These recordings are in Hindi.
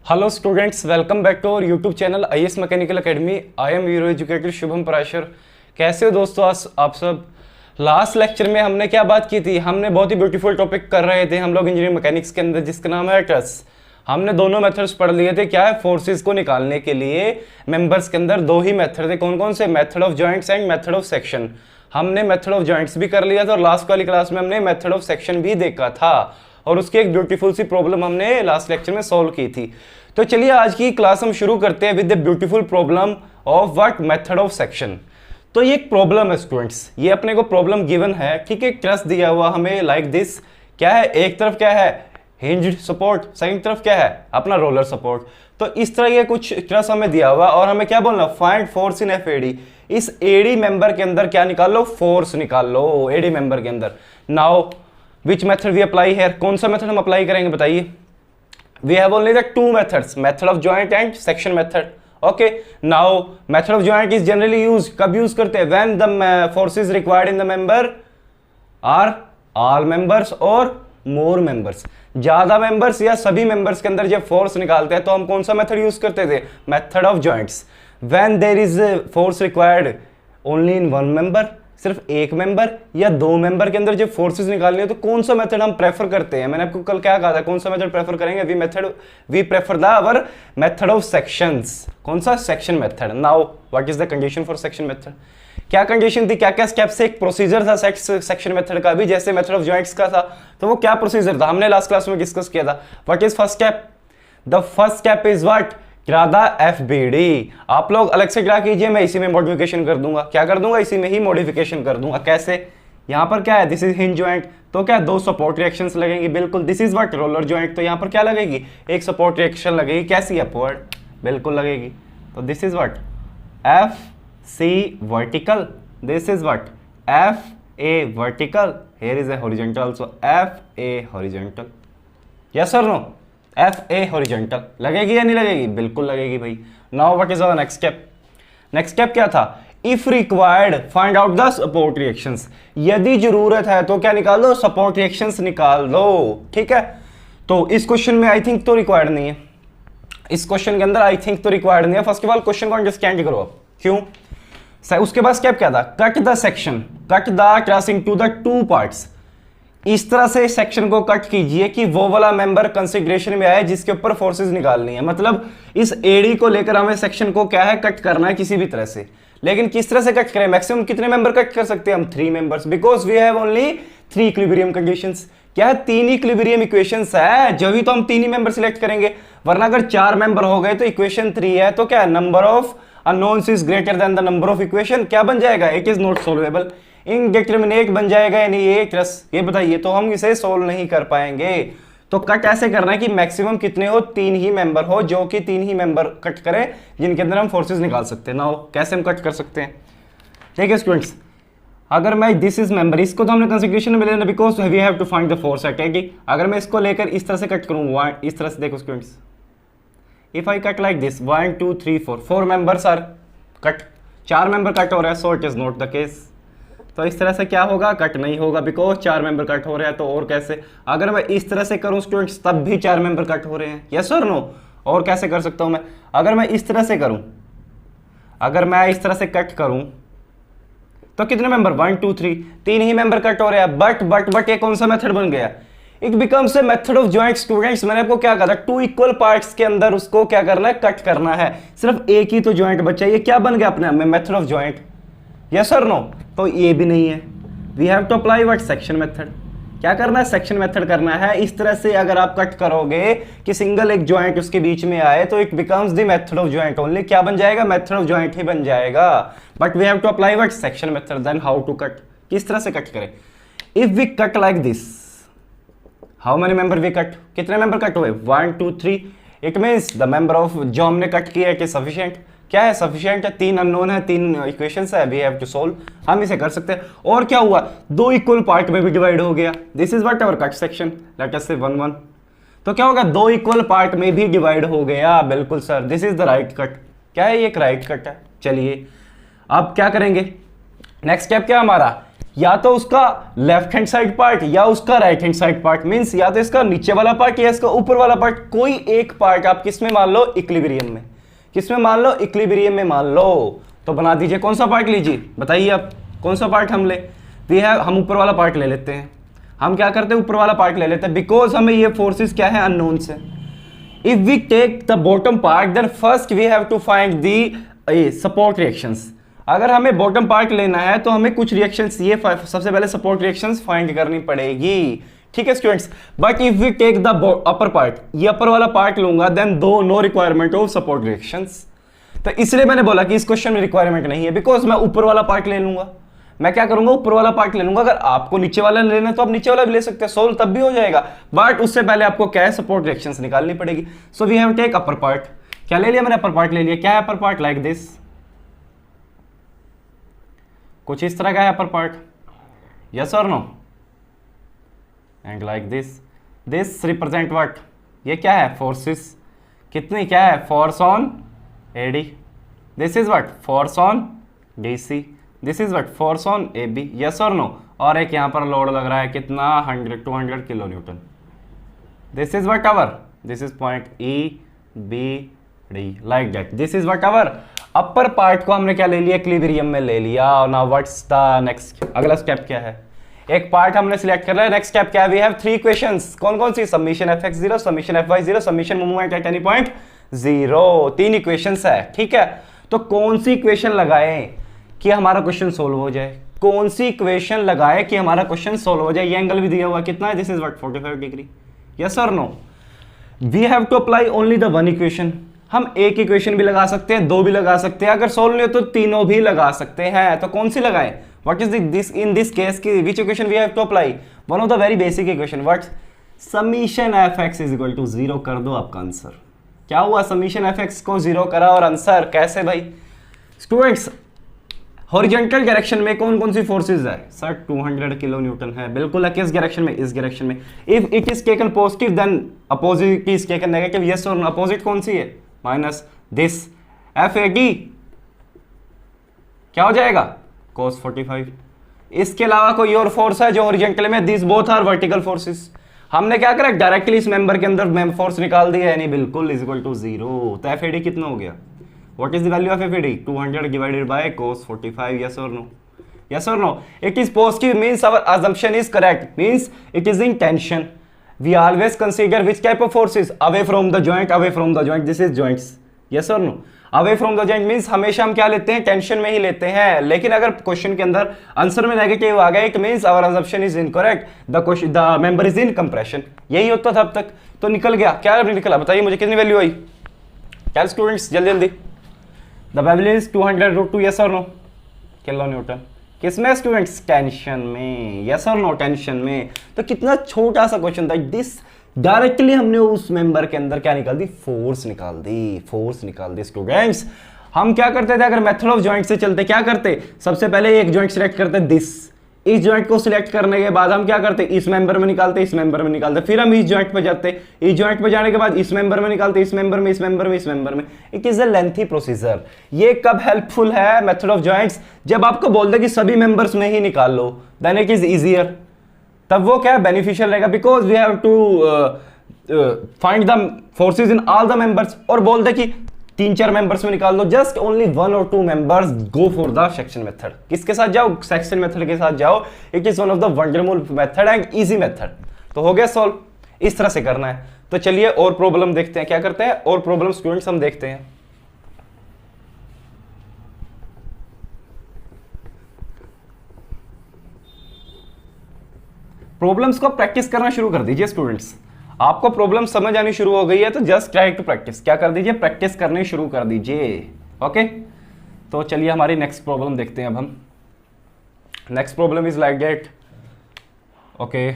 Hello students, welcome back to our YouTube channel IAS mechanical academy. I am your educator Shubham Parashar. कैसे हो दोस्तों आप सब। लास्ट लेक्चर में हमने क्या बात की थी? हमने बहुत ही ब्यूटीफुल टॉपिक कर रहे थे हम लोग इंजीनियरिंग मैकेनिक्स के अंदर, जिसका नाम है ट्रस। हमने दोनों मेथड्स पढ़ लिए थे। क्या है? फोर्सेस को निकालने के लिए मेंबर्स के अंदर दो ही मेथड थे। कौन कौन से? Method of joints and method of section. हमने मेथड ऑफ जॉइंट्स भी कर लिया था और लास्ट वाली क्लास में हमने मेथड ऑफ सेक्शन भी देखा था और उसकी एक ब्यूटीफुल सी प्रॉब्लम हमने लास्ट लेक्चर में सॉल्व की थी। तो चलिए आज की क्लास हम शुरू करते हैं with the beautiful problem of what? Method of section. तो ये एक प्रॉब्लम है स्टूडेंट्स, ये अपने को प्रॉब्लम गिवन है। ठीक है, ट्रस दिया हुआ हमें लाइक दिस। क्या है? एक तरफ क्या है? हिंज्ड सपोर्ट, सेकंड तरफ क्या है? अपना रोलर सपोर्ट। तो इस तरह ये कुछ ट्रस हमें दिया हुआ और हमें क्या बोलना? फाइंड फोर्स इन एफएडी। इस एडी मेंबर के अंदर क्या निकाल लो? फोर्स निकाल लो एडी मेंबर के अंदर। Now which method we apply here? कौन सा मेथड हम अप्लाई करेंगे बताइए? We have only the two methods, method of joint and section method. Okay, now method of joint is generally used. कब use करते हैं? When the forces required in the member are all members or more members. ज्यादा members या सभी members के अंदर जब force निकालते हैं तो हम कौन सा method use करते थे? Method of joints. When there is a force required only in one member, सिर्फ एक मेंबर या दो मेंबर के अंदर जब फोर्सेस निकालनी है तो कौन सा मेथड हम प्रेफर करते हैं? मैंने आपको कल क्या कहा था? कौन सा मेथड प्रेफर करेंगे? We prefer the our method of sections. कौन सा? Section method. Now what is the condition for section method? क्या कंडीशन थी? क्या क्या स्टेप से एक प्रोसीजर था सेक्शन मेथड का भी, जैसे मेथड ऑफ जॉइंट्स का था। तो वो क्या प्रोसीजर था? हमने लास्ट क्लास में डिस्कस किया था। What is first step? The first step is what? Draw FBD. आप लोग अलग से ड्रा कीजिए, मैं इसी में मॉडिफिकेशन कर दूंगा। क्या कर दूंगा? इसी में ही मॉडिफिकेशन कर दूंगा। कैसे? यहाँ पर क्या है? दिस इज हिंज जॉइंट, तो क्या दो सपोर्ट रिएक्शंस लगेंगी। बिल्कुल। This is what? Roller joint, तो यहाँ पर क्या लगेगी? एक सपोर्ट रिएक्शन लगेगी। कैसी? अपवर्ड, बिल्कुल लगेगी। तो this is what? F C vertical, this is what? F A vertical, here is a horizontal also, F A horizontal. Yes और नो? एफ ए हॉरिजॉन्टल लगेगी या नहीं लगेगी? बिल्कुल लगेगी भाई। Now what is our next step? Next step क्या था? If required find out the support reactions. यदि जरूरत है तो क्या निकाल दो? सपोर्ट रिएक्शंस निकाल दो। ठीक है, तो इस क्वेश्चन में आई थिंक तो रिक्वायर्ड नहीं है। इस क्वेश्चन के अंदर आई थिंक तो रिक्वायर्ड नहीं है। फर्स्ट ऑफ ऑल क्वेश्चन को अंडरस्टैंड करो आप। क्यों? उसके बाद स्टेप क्या था? Cut the section, cut the truss into the two parts. इस तरह से सेक्शन को कट कीजिए कि वो वाला मेंबर कंसीडरेशन में आए जिसके ऊपर फोर्सेस निकालनी है। मतलब इस एडी को लेकर हमें सेक्शन को क्या है? कट करना है किसी भी तरह से। लेकिन किस तरह से कट करें? मैक्सिमम कितने मेंबर कट कर सकते हैं हम? 3 members, because we have only 3 equilibrium conditions. क्या है? 3 इक्विलिब्रियम इक्वेशंस है, जो भी तो हम 3 ही मेंबर सिलेक्ट करेंगे। वरना अगर 4 मेंबर हो गए तो इक्वेशन 3 है, तो क्या number of unknowns is greater than the number of equation. क्या बन जाएगा? It is not solvable. Indeterminate बन जाएगा या नहीं ये ट्रस? ये बताइए, तो हम इसे सोल्व नहीं कर पाएंगे। तो कट ऐसे करना है कि मैक्सिमम कितने हो? 3 ही मेंबर हो, जो कि 3 ही मेंबर कट करें जिनके अंदर हम फोर्सेस निकाल सकते हैं। नाउ कैसे हम कट कर सकते हैं? देखिए स्टूडेंट्स, अगर मैं दिस इज मेंबर, इसको तो हमने कंसीडरेशन में लेना because we have to find the force at AD. अगर मैं इसको लेकर इस तरह से कट करूं, इस तरह से, देखो students, if I cut like this 1 2 3 4 members are cut, 4 member cut हो रहा है, so it is not the case. तो इस तरह से क्या होगा? कट नहीं होगा बिकॉज 4 मेंबर कट हो रहे हैं। तो और कैसे? अगर मैं इस तरह से करूं स्टूडेंट्स, तब भी 4 मेंबर कट हो रहे हैं। यस और नो? और कैसे कर सकता हूं मैं? अगर मैं इस तरह से करूं, अगर मैं इस तरह से कट करूं तो कितने मेंबर? 1 2 3, 3 ही मेंबर कट हो रहे हैं। बट ये कौन सा मेथड बन गया? It becomes a method of joint students. मैंने आपको क्या कहा था? 2 इक्वल पार्ट्स के अंदर उसको क्या करना है? कट करना है। सिर्फ एक ही तो जॉइंट बचा। ये क्या बन गया अपने आप में? Method of joint. यस और नो? तो ये भी नहीं है। We have to apply what? Section method. क्या करना है? सेक्शन मेथड करना है। इस तरह से अगर आप कट करोगे कि सिंगल एक जॉइंट उसके बीच में आए तो it becomes the method of joint only. क्या बन जाएगा? मेथड ऑफ जॉइंट ही बन जाएगा। But we have to apply what? Section method. Then how to cut? किस तरह से कट करें? If we cut like this, how many member we cut? कितने मेंबर कट हुए? 1 2 3। It means the member of जो हमने कट किया इट इज सफिशिएंट। क्या है? सफिशिएंट है। 3 अननोन है, 3 इक्वेशंस है, वी हैव टू सोल्व। हम इसे कर सकते हैं। और क्या हुआ? 2 इक्वल पार्ट में भी डिवाइड हो गया। This is what? Our cut section. Let us say 1 1। तो क्या होगा? 2 इक्वल पार्ट में भी डिवाइड हो गया। बिल्कुल sir, this is the right cut. क्या है? ये एक राइट कट है। चलिए अब क्या करेंगे? नेक्स्ट स्टेप क्या हमारा? या तो उसका लेफ्ट हैंड साइड पार्ट या उसका right hand side part, means या तो इसका नीचे वाला पार्ट या इसका ऊपर वाला पार्ट, कोई एक पार्ट आप किस में मान लो, इक्विलिब्रियम में। किस में मान लो, इक्विलिब्रियम में मान लो। तो बना दीजिए, कौन सा पार्ट लीजिए बताइए आप, कौन सा पार्ट हम ले। हम ऊपर वाला पार्ट ले लेते हैं। हम क्या करते हैं, ऊपर वाला पार्ट ले लेते हैं, बिकॉज हमें ये फोर्सेस क्या है, अननोन से। If we take the bottom part then first we have to find the support reactions. अगर हमें बॉटम पार्ट लेना है तो हमें कुछ रिएक्शंस, ये सबसे पहले सपोर्ट रिएक्शंस फाइंड करनी पड़ेगी, ठीक है students. But if we take the upper part, ये अपर वाला पार्ट लूंगा, then though no requirement of support reactions. तो इसलिए मैंने बोला कि इस क्वेश्चन में रिक्वायरमेंट नहीं है, बिकॉज मैं ऊपर वाला पार्ट ले लूंगा। मैं क्या करूंगा, ऊपर वाला पार्ट ले लूंगा। अगर आपको नीचे वाला लेना है तो आप नीचे वाला भी ले सकते हैं, सोल्व तब भी हो जाएगा। बट उससे पहले आपको क्या है, सपोर्ट रिएक्शंस निकालनी पड़ेगी। So we have take upper part. क्या ले लिया मैंने, अपर पार्ट ले लिया। क्या है अपर पार्ट, लाइक दिस, कुछ इस तरह का है अपर पार्ट, यस और no, and like this represent what, ये क्या है, फोर्सेस। कितनी, क्या है, force on AD. This is what, force on DC. This is what, force on AB, yes और नो। और एक यहां पर लोड लग रहा है कितना, 200 kilo newton. This is what our, this is point E B D, like that. This is what our upper part को हमने क्या ले लिया, इक्विलिब्रियम में ले लिया। नाउ व्हाट्स द नेक्स्ट, अगला स्टेप क्या है, एक पार्ट हमने सिलेक्ट कर लिया, नेक्स्ट स्टेप क्या है, वी हैव 3 इक्वेशंस। कौन कौन सी, summation fx0, summation fy0, summation movement at any point 0। 3 equations है, ठीक है। तो कौन सी इक्वेशन लगाएं कि हमारा क्वेश्चन सोल्व हो जाए, कौन सी इक्वेशन लगाए कि हमारा क्वेश्चन सोल्व हो जाए। ये एंगल भी दिया हुआ कितना है, this is what 45 degree, yes और no. We have to apply only the one equation. हम एक इक्वेशन भी लगा सकते हैं, दो भी लगा सकते हैं, अगर सोल्व नहीं हो तो तीनों भी लगा सकते हैं। तो कौन सी लगाएं, what is this in this case की which equation we have to apply, one of the very basic equation, what, summation fx is equal to 0 कर दो आपका आंसर। क्या हुआ, समीशन fx को 0 करा और आंसर कैसे भाई स्टूडेंट्स, हॉरिजॉन्टल डायरेक्शन में कौन कौन सी फोर्सेज है सर, 200 किलो न्यूटन है, बिल्कुल है। किस डायरेक्शन में, इस डायरेक्शन में। If it is taken positive then opposite is taken negative, yes और नो। अपोजिट कौन सी है, माइनस दिस FAD, क्या हो जाएगा, cos 45। इसके अलावा कोई और फोर्स है जो हॉरिजॉन्टल में, this both are vertical forces. हमने क्या करा, डायरेक्टली इस मेंबर के अंदर फोर्स निकाल दिया है, नहीं बिल्कुल, इज इक्वल टू 0। तो FAD कितना हो गया, what is the value of FAD, 200 divided by cos 45, yes और नो, यस और no. It is positive means our assumption is correct, means it is in tension. We always consider which type of forces, away from the joint, away from the joint, this is joints, yes or no। away from the joint means हमेशा हम क्या लेते हैं, टेंशन में ही लेते हैं। लेकिन अगर क्वेश्चन के अंदर आंसर में नेगेटिव आ गया, it means our assumption is incorrect, the member is in compression। यही होता था अब तक, तो निकल गया। क्या निकला बताइए मुझे, कितनी वैल्यू आई, क्या स्टूडेंट्स जल्दी जल्दी। द वैल्यू इज 200√2, यस और नो, किलो न्यूटन। किसमें स्टूडेंट्स, टेंशन में, यस और नो, टेंशन में। तो कितना छोटा सा क्वेश्चन था, दिस डायरेक्टली हमने उस मेंबर के अंदर क्या निकाल दी, फोर्स निकाल दी, फोर्स निकाल दी स्टूडेंट्स। हम क्या करते थे, अगर मेथड ऑफ जॉइंट से चलते, क्या करते, सबसे पहले एक जॉइंट सिलेक्ट करते, दिस। इस जॉइंट को सिलेक्ट करने के बाद हम क्या करते, इस मेंबर में निकालते, इस मेंबर में निकालते, फिर हम इस जॉइंट पे जाते, इस जॉइंट पे जाने के बाद इस मेंबर में निकालते, इस मेंबर में, इस मेंबर में, इस मेंबर में। It is a lengthy procedure. ये कब हेल्पफुल है मेथड ऑफ जॉइंट्स, जब आपको बोल दे कि सभी मेंबर्स में ही निकाल लो, देन इट इज इजियर, तब वो क्या बेनिफिशियल रहेगा, because we have to find the forces in all the members. और बोल दे कि 3-4 मेंबर्स में निकाल दो, just only 1 or 2 members, go for the section method. किसके साथ जाओ, सेक्शन मेथड के साथ जाओ। It is one of the wonderful method and easy method. तो हो गया सॉल्व, इस तरह से करना है। तो चलिए और प्रॉब्लम देखते हैं, क्या करते हैं और प्रॉब्लम स्टूडेंट्स हम देखते हैं। प्रॉब्लम्स को प्रैक्टिस करना शुरू कर दीजिए स्टूडेंट्स। आपको प्रॉब्लम समझ आनी शुरू हो गई है तो जस्ट ट्राई टू प्रैक्टिस, क्या कर दीजिए, प्रैक्टिस करनी शुरू कर दीजिए। ओके, तो चलिए हमारी नेक्स्ट प्रॉब्लम देखते हैं अब हम। Next problem is like that, okay,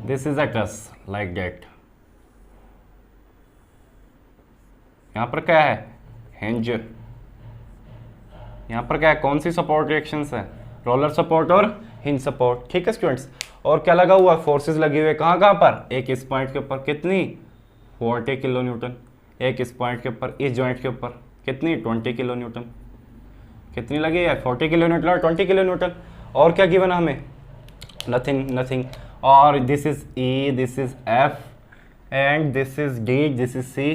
this is a truss like that. यहां पर क्या है, हिंज। यहां पर क्या है, कौन सी सपोर्ट रिएक्शंस है, रोलर सपोर्ट और हिंज सपोर्ट, ठीक है स्टूडेंट्स। और क्या लगा हुआ, फोर्सेस लगे हुए कहाँ कहाँ पर, एक इस पॉइंट के ऊपर, कितनी, 40 किलो न्यूटन, एक इस पॉइंट के ऊपर, इस जॉइंट के ऊपर, कितनी 20 किलो न्यूटन। कितनी लगी है 40 किलो न्यूटन और 20 किलो न्यूटन। और क्या गिवन है हमें, नथिंग नथिंग। और this is E, this is F and this is D, this is C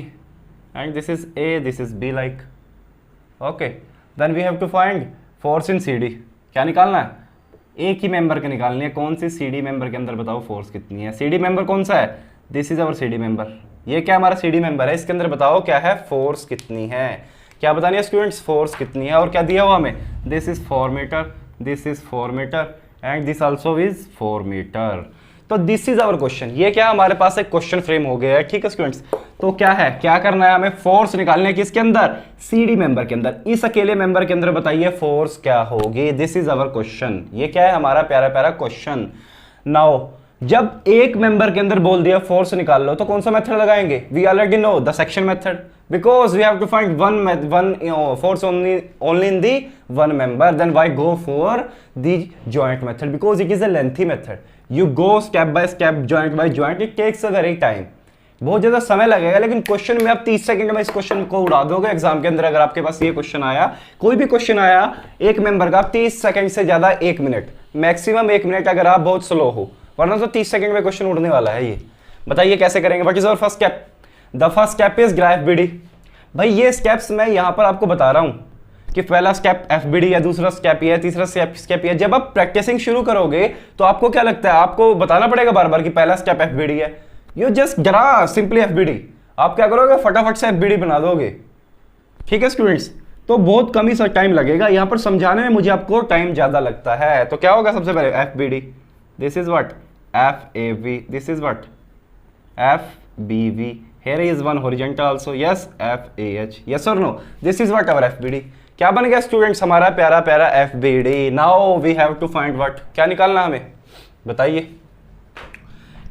and this is A, this is B like. Okay, then we have to find force in C D. क्या निकालना है, एक ही मेंबर के निकालनी है। कौन सी सी डी मेंबर के अंदर बताओ फोर्स कितनी है। सी डी मेंबर कौन सा है, this is our C D member. ये क्या हमारा सी डी मेंबर है, इसके अंदर बताओ क्या है, फोर्स कितनी है। क्या बतानी है स्टूडेंट्स, फोर्स कितनी है। और क्या दिया हुआ हमें, this is 4 metre, this is 4 metre and this also is 4 meter. तो दिस इज आवर क्वेश्चन। ये क्या हमारे पास एक क्वेश्चन फ्रेम हो गया है, ठीक है स्टूडेंट्स। तो क्या है, क्या करना है हमें, फोर्स निकालने की किसके अंदर, सीडी मेंबर के अंदर। इस अकेले मेंबर के अंदर बताइए फोर्स क्या होगी। This is our question. ये क्या है हमारा प्यारा प्यारा क्वेश्चन। नाउ जब एक मेंबर के अंदर बोल दिया फोर्स निकाल लो, तो कौन सा मेथड लगाएंगे, we already know the section method, because we have to find one force only in the one member. Then why go for the joint method, because it is a lengthy method. You go step by step, joint by joint, it takes a very time, बहुत ज्यादा समय लगेगा। लेकिन क्वेश्चन में आप 30 सेकंड में इस क्वेश्चन को उड़ा दोगे एग्जाम के अंदर। अगर आपके पास ये क्वेश्चन आया, कोई भी क्वेश्चन आया एक मेंबर का, 30 सेकंड से ज्यादा 1 मिनट, मैक्सिमम 1 मिनट अगर आप बहुत स्लो हो, वरना तो 30 सेकंड में क्वेश्चन उड़ने वाला है। ये बताइए कैसे करेंगे। What is our first step, the first step is graph B. D ये स्टेप्स मैं यहां पर आपको बता रहा हूं कि पहला स्टेप एफबीडी है, दूसरा स्टेप ये है, तीसरा स्टेप ये है। जब आप प्रैक्टिसिंग शुरू करोगे तो आपको क्या लगता है, आपको बताना पड़ेगा बार बार कि पहला स्टेप एफबीडी है। You just draw simply FBD. आप क्या करोगे, फटाफट से एफबीडी बना दोगे, ठीक है स्टूडेंट्स। तो बहुत कम ही सा टाइम लगेगा यहां पर समझाने में, मुझे आपको टाइम ज्यादा लगता है। तो क्या होगा सबसे पहले, FBD, this is what FAV, this is what FBV, here is one horizontal also, yes FAH, yes or no, this is what our FBD। क्या बन गया स्टूडेंट्स हमारा प्यारा प्यारा FBD। now we have to find what, क्या निकालना हमें बताइए,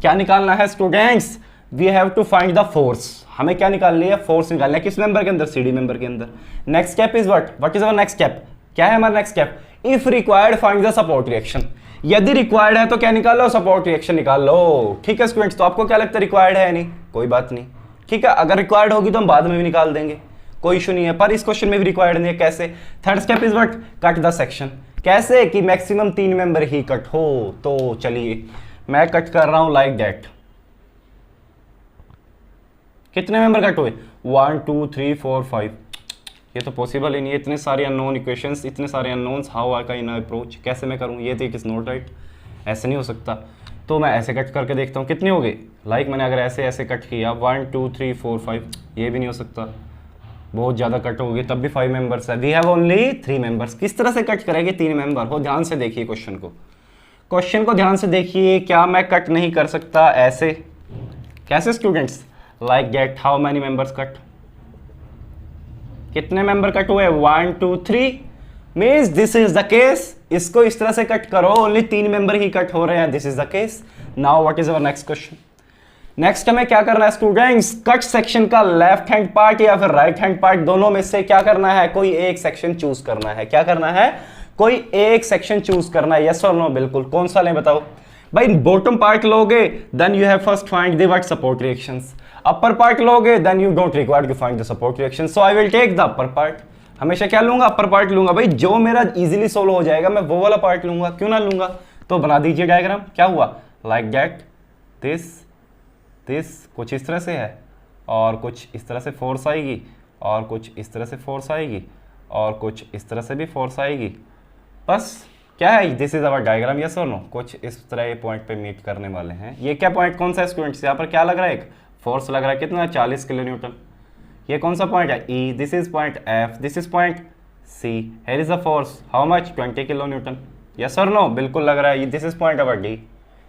क्या निकालना है students, we have to find the force। हमें क्या निकालनी है, फोर्स निकालना है। किस मेंबर के अंदर, CD मेंबर के अंदर। Next step is what is our next step, क्या है हमारा next step, if required find the support reaction. यदि रिक्वायर्ड है तो क्या निकाल लो, सपोर्ट रिएक्शन निकाल लो, ठीक है स्टूडेंट्स। तो आपको क्या लगता है रिक्वायर्ड है, नहीं कोई बात नहीं, ठीक है। अगर रिक्वायर्ड होगी तो हम बाद में भी निकाल देंगे, कोई इशू नहीं है। पर इस क्वेश्चन में भी रिक्वायर्ड नहीं है। कैसे, third step is what, cut the section. कैसे कि मैक्सिमम 3 मेंबर ही कट हो। तो चलिए मैं कट कर रहा हूं लाइक दैट। कितने मेंबर कट हुए, 1 2 3 4 5। ये तो पॉसिबल ही नहीं है, इतने सारे अननोन इक्वेशंस, इतने सारे unknowns, how I can approach, कैसे मैं करूं, ये तो इट इज नॉट राइट, ऐसे नहीं हो सकता। तो मैं ऐसे कट करके देखता हूँ कितने हो गए। लाइक मैंने अगर ऐसे ऐसे कट किया 1 2 3 4 5, ये भी नहीं हो सकता, बहुत ज़्यादा कट हो गए, तब भी 5 मेंबर्स है। We have only 3 members. किस तरह से कट करेंगे 3 मेंबर हो, ध्यान से देखिए क्वेश्चन को, क्वेश्चन को ध्यान से देखिए। क्या मैं कट नहीं कर सकता ऐसे, कैसे students, like get, how many members cut, कितने मेंबर कट हुए, 1 2 3, means this is the case. इसको इस तरह से कट करो, ओनली 3 मेंबर ही कट हो रहे हैं, this is the case. Now what is our next question. Next हमें क्या करना है स्टूडेंट्स, कट सेक्शन का लेफ्ट हैंड पार्ट या फिर राइट हैंड पार्ट, दोनों में से क्या करना है, कोई एक सेक्शन चूज करना है। क्या करना है, कोई एक सेक्शन चूज करना है, यस और नो। बिल्कुल, कौन सा लें बताओ भाई। बॉटम पार्ट लोगे then you have first find the what support reactions. Upper part लोगे then you don't require to find the support reaction, so I will take the upper part. हमेशा क्या लूंगा, अपर पार्ट लूंगा भाई। जो मेरा इजीली सोल्व हो जाएगा मैं वो वाला पार्ट लूंगा, क्यों ना लूंगा। तो बना दीजिए डायग्राम। क्या हुआ, लाइक दैट, दिस कुछ इस तरह से है, और कुछ इस तरह से फोर्स आएगी, और कुछ इस तरह से फोर्स आएगी, और कुछ इस तरह से भी फोर्स आएगी। बस क्या है, this is our diagram, yes और नो। कुछ इस तरह ये पॉइंट पे मीट करने वाले हैं। ये क्या पॉइंट कौन सा है स्टूडेंट्स, यहाँ पर क्या लग रहा है, एक फोर्स लग रहा है, कितना, 40 किलो न्यूटन। ये कौन सा पॉइंट है, E, this is point F, this is point C, here is the force, how much, 20 kilo newton, yes और नो। बिल्कुल लग रहा है, this is point our D.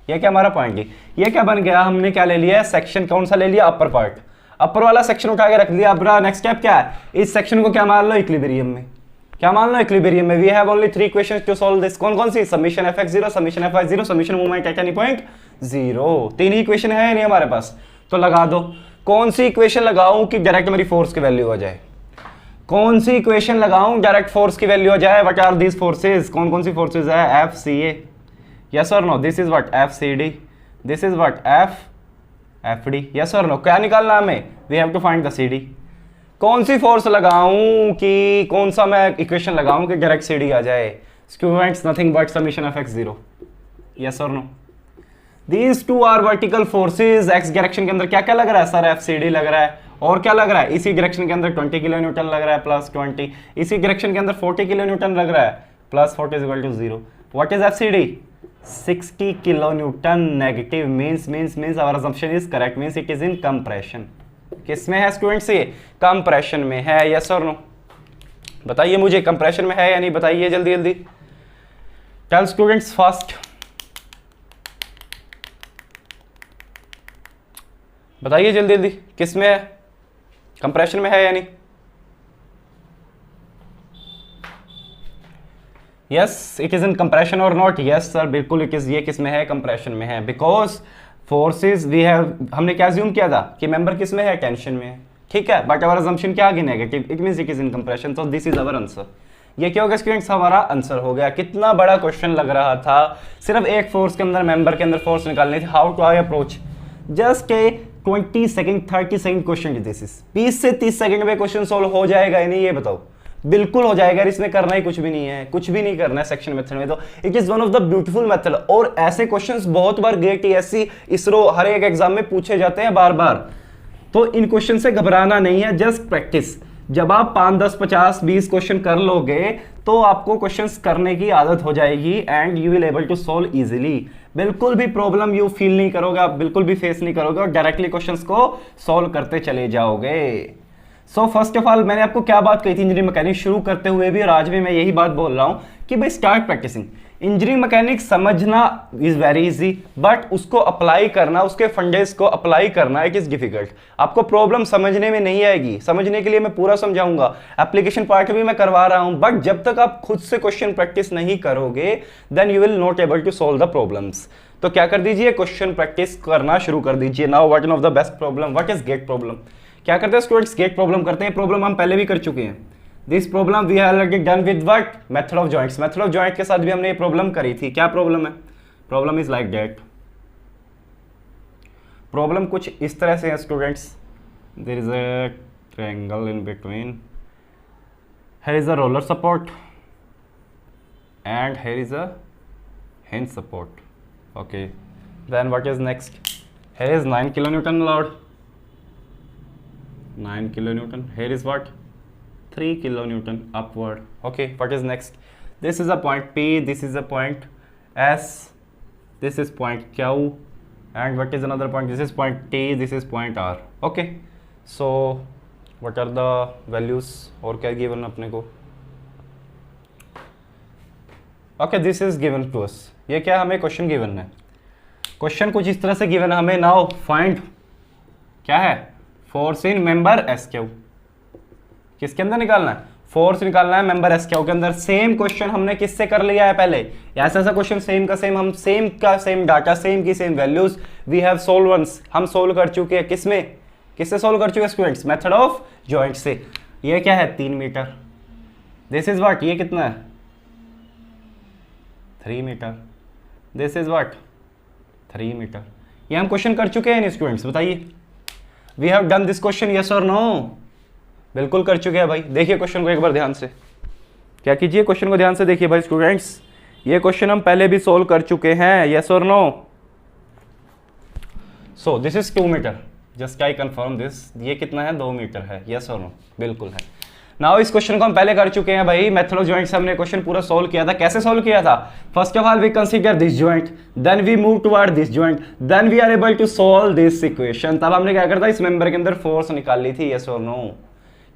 ये क्या हमारा पॉइंट डी। ये क्या बन गया, हमने क्या ले लिया, सेक्शन कौन सा ले लिया, अपर पार्ट। अपर वाला सेक्शन उठा के रख दिया। अब नेक्स्ट स्टेप क्या है, इस सेक्शन को क्या मान लो, इक्विलिब्रियम में। क्या मान लो, इक्विलिब्रियम में। We have only 3 equations to solve this. कौन कौन सी, summation fx0, summation fy0, summation moment at any point 0। 3 ही इक्वेशन है नहीं हमारे पास, तो लगा दो। कौन सी इक्वेशन लगाऊं कि डायरेक्ट मेरी फोर्स की वैल्यू आ जाए, कौन सी इक्वेशन लगाऊं डायरेक्ट फोर्स की वैल्यू आ जाए। व्हाट आर दीज फोर्सेज, कौन कौन सी फोर्सेज है, एफ सी ए, यस और no. This is what F C D, this is what F D, yes और नो। क्या निकालना हमें, we have to find the C D. कौन सी फोर्स लगाऊं कि कौन सा मैं इक्वेशन लगाऊं कि डायरेक्ट CD आ जाए? Students nothing but summation of x 0, yes और no? These two are vertical forces. x direction के अंदर क्या क्या लग रहा है सर? FCD लग रहा है, और क्या लग रहा है? इसी डायरेक्शन के अंदर 20 किलो न्यूटन लग रहा है प्लस 20, इसी डायरेक्शन के अंदर 40 किलो न्यूटन लग रहा है plus 40 is equal to 0. What is FCD? 60 kilo newton. Negative means our assumption is correct, means it is in compression. किसमें है स्टूडेंट्स? ये कंप्रेशन में है, यस और नो? बताइए मुझे कंप्रेशन में है या नहीं, बताइए जल्दी जल्दी. टेल स्टूडेंट्स फास्ट, बताइए जल्दी जल्दी, किस में है? कंप्रेशन में है या नहीं? Yes it is in compression और नॉट? यस सर बिल्कुल इट इज. ये किस में है? कंप्रेशन में है. बिकॉज फोर्सेस वी हैव, हमने क्या अज्यूम किया था कि मेंबर किस में है? टेंशन में है, ठीक है. बट आवर असम्पशन क्या आ गई? Negative. It means it is in compression. तो दिस इज आवर आंसर. ये क्या होगा स्टूडेंट्स? हमारा आंसर हो गया. कितना बड़ा क्वेश्चन लग रहा था. सिर्फ एक फोर्स के अंदर, मेंबर के अंदर फोर्स निकालनी थी. How to I approach? Just a 20 second 30 second question. This is 20 से 30 सेकंड में क्वेश्चन सॉल्व हो जाएगा या नहीं, ये बताओ? बिल्कुल हो जाएगा. इसमें करना ही कुछ भी नहीं है, कुछ भी नहीं करना है सेक्शन मेथड में. तो it is one of the beautiful method. और ऐसे क्वेश्चंस बहुत बार गेट TSC इसरो हर एक एग्जाम में पूछे जाते हैं बार बार. तो इन क्वेश्चन से घबराना नहीं है, जस्ट प्रैक्टिस. जब आप 5 10 50 20 क्वेश्चन कर लोगे तो आपको क्वेश्चंस करने की आदत हो जाएगी and you will able to solve easily. बिल्कुल भी प्रॉब्लम यू फील नहीं करोगे, आप बिल्कुल भी फेस नहीं करोगे और डायरेक्टली क्वेश्चंस को सॉल्व करते चले जाओगे. सो फर्स्ट ऑफ ऑल मैंने आपको क्या बात कही थी इंजीनियरिंग मैकेनिक्स शुरू करते हुए भी, और आज भी मैं यही बात बोल रहा हूं कि भाई स्टार्ट प्रैक्टिसिंग. इंजीनियरिंग मैकेनिक्स समझना इज वेरी इजी, बट उसको अप्लाई करना, उसके फंडेस को अप्लाई करना इट इज डिफिकल्ट. आपको प्रॉब्लम समझने में नहीं आएगी, समझने के लिए मैं पूरा समझाऊंगा, एप्लीकेशन पार्ट भी मैं करवा रहा हूं. बट जब तक आप खुद से क्वेश्चन प्रैक्टिस नहीं करोगे then you will not able to solve the problems. तो क्या कर दीजिए? क्वेश्चन प्रैक्टिस करना शुरू कर दीजिए. Now what of the best problem? What is get problem? क्या करते हैं स्टूडेंट्स? गेट प्रॉब्लम करते हैं. प्रॉब्लम हम पहले भी कर चुके हैं. This problem we have already done with what? Method of joints. Method of joint के साथ भी हमने ये प्रॉब्लम करी थी. क्या प्रॉब्लम है? Problem is like that. Problem कुछ इस तरह से है students. There is a triangle in between. Here is a roller support and here is a hinge support. Okay, then what is next? Here is 9 kilo newton load. 9 kilo Newton. Here is what? 3 kilo Newton upward. Okay, what is next? This is a point P, this is a point S, this is point Q, and what is another point? This is point T, this is point R. Okay, so what are the values? और क्या given अपने को? Okay, this is given to us. ये क्या हमें क्वेश्चन given है? क्वेश्चन कुछ इस तरह से given है हमें. Now find क्या है? Force in member SQ. किसके अंदर निकालना है? फोर्स निकालना है मेंबर SQ के अंदर. सेम क्वेश्चन हमने किससे कर लिया है पहले? ऐसा क्वेश्चन सेम का सेम, हम सेम का सेम डाटा, सेम की same values we have solve once. हम सोल्व कर चुके हैं. किसमें? किससे सोल्व कर चुके हैं स्टूडेंट्स? मेथड ऑफ जॉइंट से. ये क्या है? 3 मीटर. This is what? ये कितना है? 3 meter. This is what? 3 meter. ये हम क्वेश्चन कर चुके हैं स्टूडेंट्स, बताइए. We have done this question, yes और नो? बिल्कुल कर चुके हैं भाई. देखिए क्वेश्चन को एक बार ध्यान से. क्या कीजिए? क्वेश्चन को ध्यान से देखिए भाई स्टूडेंट्स. ये क्वेश्चन हम पहले भी सोल्व कर चुके हैं, यस और no? So this is 2 meter. Just I confirm this. ये कितना है? 2 मीटर है, यस और नो? बिल्कुल है. नाउ इस क्वेश्चन को हम पहले कर चुके हैं भाई. मेथड ऑफ जॉइंट से हमने क्वेश्चन पूरा सोल्व किया था. कैसे सोल्व किया था? First of all we consider this joint, then we move toward this joint, then we are able to solve this equation. तब हमने क्या करता था? इस मेंबर के अंदर फोर्स निकाल ली थी, यस और नो?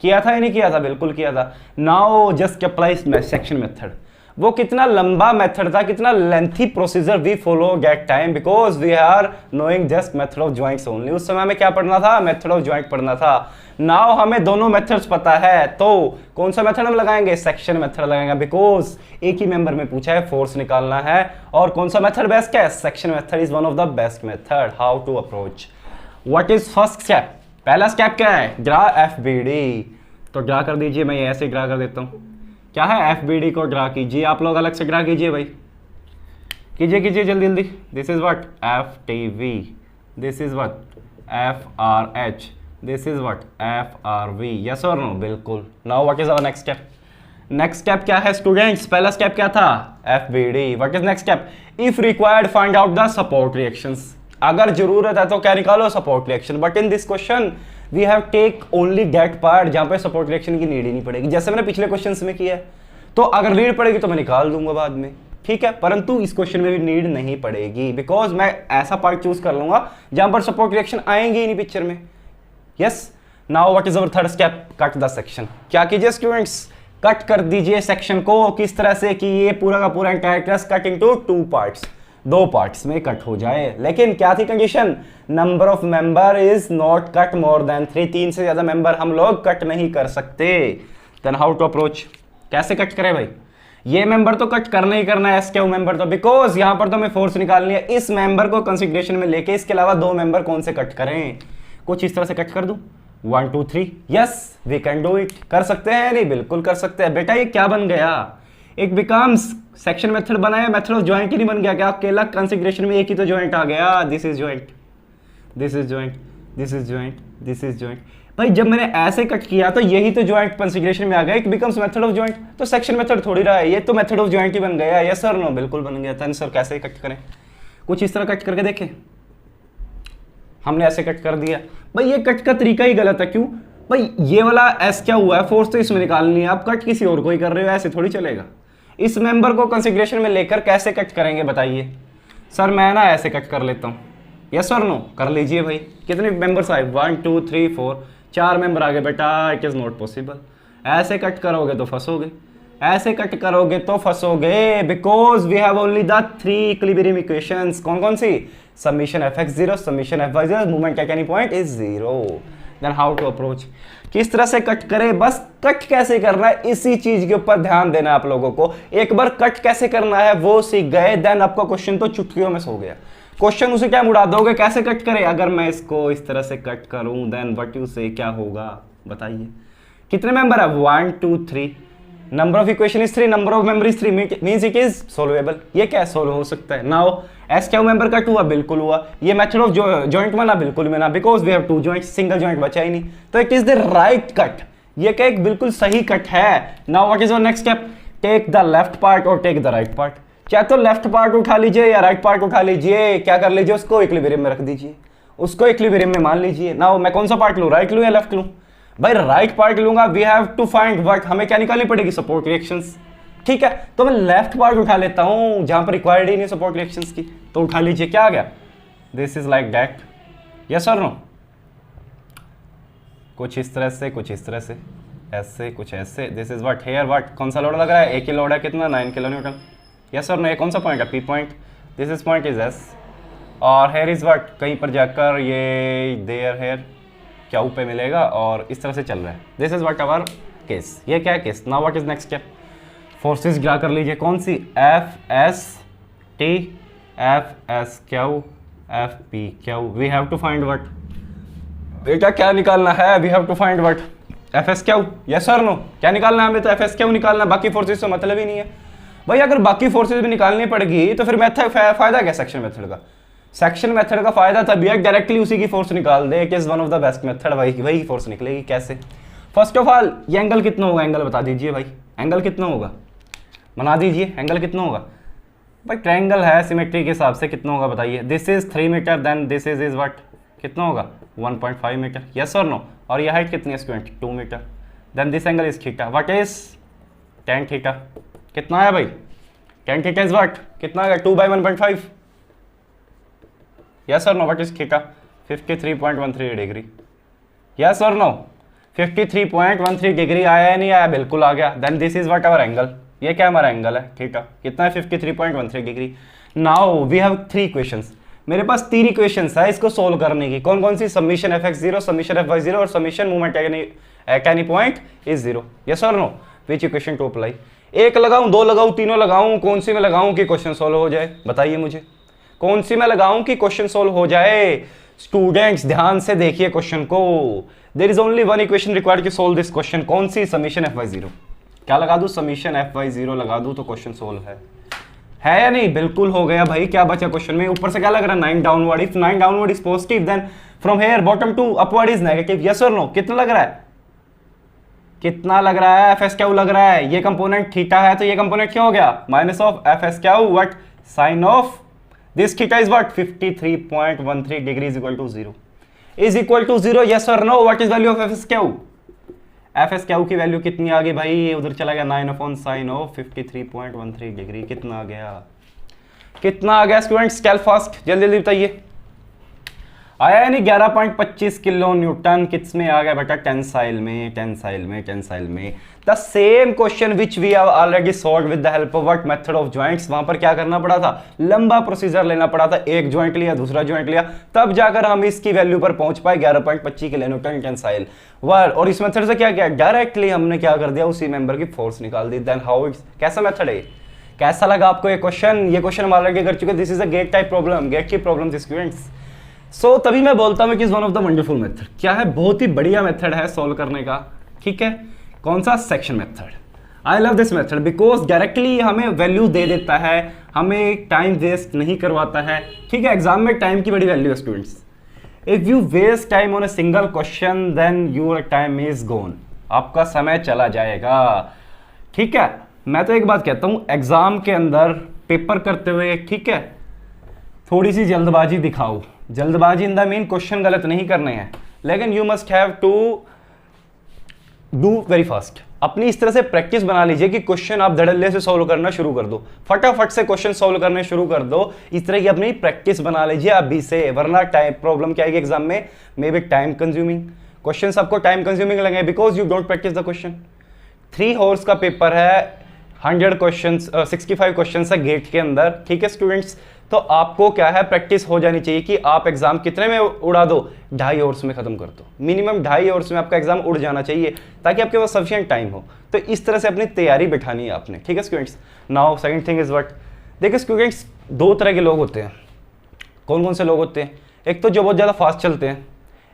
किया था या नहीं किया था? बिल्कुल किया था. Now just apply section method. वो कितना लंबा मेथड था, कितना lengthy procedure we follow get time, because we are knowing just method of joints only. उस समय हमें क्या पढ़ना था? मेथड ऑफ जॉइंट पढ़ना था. नाउ हमें दोनों मेथड्स पता है, तो कौन सा मेथड हम लगाएंगे? सेक्शन मेथड लगाएंगे, बिकॉज एक ही मेंबर में पूछा है, फोर्स निकालना है. और कौन सा मेथड बेस्ट है? Section method is one of the best method. How to approach? What is first step? पहला स्टेप क्या है? Draw FBD. तो ड्रा कर दीजिए. मैं ऐसे ड्रा कर देता हूँ. क्या है? FBD को ड्रा कीजिए. आप लोग अलग से ड्रा कीजिए भाई. कीजिए कीजिए जल्दी जल्दी. This is what? FTV. This is what? FRH. This is what FRV, yes और नो, बिल्कुल। Now what is our next step? Next step क्या है स्टूडेंट्स? पहला स्टेप क्या था? FBD। What is next step? If required find out the support reactions. अगर जरूरत है तो क्या निकालो? Support reaction. But in this question we have take only that part जहां पे सपोर्ट रिएक्शन की नीड ही नहीं पड़ेगी, जैसे मैंने पिछले क्वेश्चंस में किया है। तो अगर नीड पड़ेगी तो मैं निकाल दूंगा बाद में, ठीक है, परंतु इस क्वेश्चन में भी नीड नहीं पड़ेगी, बिकॉज मैं ऐसा पार्ट चूज कर लूंगा जहां पर सपोर्ट रिएक्शन आएंगे ही नहीं पिक्चर में। Yes. Now what is our third step? Cut the section. क्या कीजिए स्टूडेंट्स? कट कर दीजिए सेक्शन को। किस तरह से कि ये पूरा का पूरा entire class cut into 2 parts, 2 parts में कट हो जाए। लेकिन क्या थी condition? Number of member is not cut more than 3। 3 से ज्यादा मेंबर हम लोग कट नहीं कर सकते। Then how to approach? कैसे कट करें भाई? ये मेंबर तो कट करना ही करना है, एसक्यू मेंबर तो, बिकॉज यहां पर तो हमें फोर्स निकालनी है। इस मेंबर को कंसिडरेशन में लेके इसके अलावा 2 मेंबर कौन से कट करें? कुछ इस तरह से कट कर दूं, 1 2 3। Yes, we can do it. कर सकते हैं? नहीं, बिल्कुल कर सकते हैं। बेटा ये क्या बन गया? एक बिकम्स सेक्शन मेथड बनाया, मेथड ऑफ ज्वाइंट ही नहीं बन गया क्या? अकेला कंसिडरेशन में एक ही तो ज्वाइंट आ गया। This is joint, this is joint, this is joint, this is joint. भाई जब मैंने ऐसे कट किया तो यही तो ज्वाइंट कंसिडरेशन में आ गया। It becomes method of joint. तो सेक्शन मेथड थोड़ी रहा है, ये तो मेथड ऑफ ज्वाइंट ही बन गया। यस सर, नो, बिल्कुल बन गया। था सर कैसे कट करें? कुछ इस तरह कट करके देखें। हमने ऐसे कट कर दिया। भाई ये कट का तरीका ही गलत है। क्यों भाई? ये वाला एस क्या हुआ है? फोर्स तो इसमें निकालनी है, आप कट किसी और को ही कर रहे हो, ऐसे थोड़ी चलेगा। इस मेंबर को कंसिडरेशन में लेकर कैसे कट करेंगे बताइए? सर मैं ना ऐसे कट कर लेता हूँ। यस और नो? कर लीजिए भाई। कितने मेंबर्स आए? 1 2 3 4, 4 मेंबर आ गए। बेटा इट इज नॉट पॉसिबल। ऐसे कट करोगे तो फंसोगे, ऐसे कट करोगे तो फंसोगे, because we have only the 3 equilibrium equations. कौन कौन सी? Summation fx0, summation fy0, movement at any point is 0। Then how to approach? किस तरह से कट करें? बस कट कैसे करना है इसी चीज के ऊपर ध्यान देना आप लोगों को। एक बार कट कैसे करना है वो सीख गए, देन आपका क्वेश्चन तो चुटकियों में सो गया। क्वेश्चन उसे क्या उड़ा दोगे? कैसे कट करें? अगर मैं इसको इस तरह से कट करूं देन व्हाट यू से क्या होगा बताइए? कितने मेंबर है? 1 2 3। Number of equation is 3, number of member is 3, means it is solvable. ये क्या सोल्व हो सकता है? Now S Q member cut हुआ, बिल्कुल हुआ। ये मेथड ऑफ जॉइंट बना, बिल्कुल बना, because we have 2 joint, single joint बचा ही नहीं। तो it is the right cut. ये क्या एक बिल्कुल सही कट है। Now what is our next step? Take the left part और टेक द राइट पार्ट। चाहे तो लेफ्ट पार्ट उठा लीजिए या राइट पार्ट उठा लीजिए। क्या कर लीजिए? उसको इक्विलिब्रियम में रख दीजिए, उसको इक्विलिब्रियम में मान लीजिए। नाउ मैं कौन सा पार्ट लूं? राइट लूं या लेफ्ट लूं? भाई राइट पार्ट लूंगा। We have to find what, हमें क्या निकालनी पड़ेगी? Support reactions. ठीक है, तो मैं लेफ्ट पार्ट उठा लेता हूं जहां पर रिक्वायर्ड ही नहीं सपोर्ट रिएक्शंस की। तो उठा लीजिए। क्या आ गया? This is like that. Yes और नो? कुछ इस तरह से, कुछ इस तरह से, ऐसे, कुछ ऐसे। This is what here what. कौन सा लोड लग रहा है? एक ही लोड है। कितना? 9 किलो न्यूटन। यस और नो? ये कौन सा पॉइंट है? P point. This is point is S. और हेयर इज व्हाट, कहीं पर जाकर ये देयर हेयर क्या पे मिलेगा और इस तरह से चल रहा है। This is what our case. ये क्या है case? Now what is next step? Forces draw कर लीजिए। कौन सी? F S T, F S Q, F P Q. We have to find what? बेटा क्या निकालना है? We have to find what? F S Q. Yes और नो? क्या निकालना है हमें? तो एफ एस क्यू निकालना। बाकी फोर्सेस से मतलब ही नहीं है भाई। अगर बाकी फोर्सेस भी निकालनी पड़ेगी तो फिर मेथड फायदा क्या सेक्शन मेथड का? सेक्शन मेथड का फायदा तभी है डायरेक्टली उसी की फोर्स निकाल दे। It is one of the best method. वही फोर्स निकलेगी। कैसे? फर्स्ट ऑफ ऑल ये एंगल कितना होगा? एंगल बता दीजिए भाई। एंगल कितना होगा? बना दीजिए। एंगल कितना होगा भाई? ट्रायंगल है, सिमेट्री के हिसाब से कितना होगा बताइए? This is 3 meter, then this is what? कितना होगा? 1.5 मीटर। यस और नो? और ये हाइट कितनी है student? 2 meter. Then this angle is theta. What is? tan theta. कितना है भाई? tan theta is what? कितना है? 2/1.5। यस और no? What is theta? 53.13 degree. Yes और नो? 53.13 डिग्री आया या नहीं आया? बिल्कुल आ गया। Then this is what our angle. ये क्या हमारा एंगल है? थीटा। कितना है? 53.13 degree. Now we have 3 equations. मेरे पास 3 इक्वेशंस है इसको सोल्व करने की। कौन कौन सी? समीशन fx0, समीशन fy0 और summation movement at any point is 0। Yes और no? Which equation to apply? एक लगाऊं, 2 लगाऊं, तीनों लगाऊं? कौन सी में लगाऊं कि क्वेश्चन सोल्व हो जाए? बताइए मुझे कौन सी में लगाऊं कि क्वेश्चन सोल्व हो जाए? स्टूडेंट्स ध्यान से देखिए क्वेश्चन को। There is only one equation required to solve this question. कौन सी? Summation fy0। क्या लगा दूं? समीशन fy0 लगा दूं तो क्वेश्चन सोल्व है। है या नहीं? बिल्कुल हो गया भाई। क्या बचा क्वेश्चन में? ऊपर से क्या लग रहा है? 9 downward. If 9 downward is positive then from here bottom to upward is negative. Yes और नो? कितना लग रहा है? कितना लग रहा है? एफ एस क्यू लग रहा है। ये कंपोनेंट थीटा है तो ये कंपोनेंट क्या हो गया? Minus of F S Q what sine of this theta is what 53.13 degree is equal to 0 is equal to 0। Yes और no? What is value of F S Q? F S Q की वैल्यू कितनी आ गई भाई? उधर चला गया 9 अपॉन साइन ऑफ 53.13 डिग्री। कितना आ गया? कितना आ गया स्टूडेंट्स? कैल फास्ट, जल्दी जल्दी बताइए। आया यानी 11.25 किलो न्यूटन। किस में आ गया बेटा? टेंसाइल में, टेंसाइल में, टेंसाइल में। The same question which we have already solved with the help of what method of joints. वहां पर क्या करना पड़ा था? लंबा प्रोसीजर लेना पड़ा था। एक जॉइंट लिया, दूसरा जॉइंट लिया, तब जाकर हम इसकी वैल्यू पर पहुंच पाए 11.25 किलो न्यूटन टेंसाइल। और इस मेथड से क्या किया? डायरेक्टली हमने क्या कर दिया? उसी मेंबर की फोर्स निकाल दी। देन हाउ इट्स, कैसा मेथड है? कैसा लगा आपको ये क्वेश्चन? ये क्वेश्चन हम ऑलरेडी कर चुके। This is a gate type problem, gate की प्रॉब्लम स्टूडेंट्स। सो तभी मैं बोलता हूं कि is one of the wonderful method. क्या है? बहुत ही बढ़िया मेथड है सॉल्व करने का। ठीक है, कौन सा? Section method. I love this method because directly हमें वैल्यू दे देता है, हमें टाइम वेस्ट नहीं करवाता है। ठीक है, एग्जाम में टाइम की बड़ी वैल्यू है students. If you waste time on a single question then your time is gone. आपका समय चला जाएगा। ठीक है, मैं तो एक बात कहता हूं, एग्जाम के अंदर पेपर करते हुए, ठीक है, थोड़ी सी जल्दबाजी दिखाओ। जल्दबाजी इन द मीन क्वेश्चन गलत नहीं करने हैं, लेकिन you must have to do very fast. अपनी इस तरह से प्रैक्टिस बना लीजिए कि क्वेश्चन आप धड़ल्ले से सॉल्व करना शुरू कर दो, फटाफट से क्वेश्चन सॉल्व करने शुरू कर दो। इस तरह की अपनी प्रैक्टिस बना लीजिए अभी से, वरना टाइम प्रॉब्लम क्या आएगी एग्जाम में? May be time consuming question. आपको टाइम कंज्यूमिंग लगे because you don't practice the question. 3 hours का पेपर है, 100 क्वेश्चन, 65 क्वेश्चन है गेट के अंदर। ठीक है स्टूडेंट्स, तो आपको क्या है? प्रैक्टिस हो जानी चाहिए कि आप एग्जाम कितने में उड़ा दो? 2.5 आवर्स में खत्म कर दो। मिनिमम 2.5 आवर्स में आपका एग्जाम उड़ जाना चाहिए ताकि आपके पास सफिशिएंट टाइम हो। तो इस तरह से अपनी तैयारी बिठानी है आपने। ठीक है students. Now second thing is what, देखिए स्टूडेंट्स, 2 तरह के लोग होते हैं। कौन कौन से लोग होते हैं? एक तो जो बहुत ज़्यादा फास्ट चलते हैं,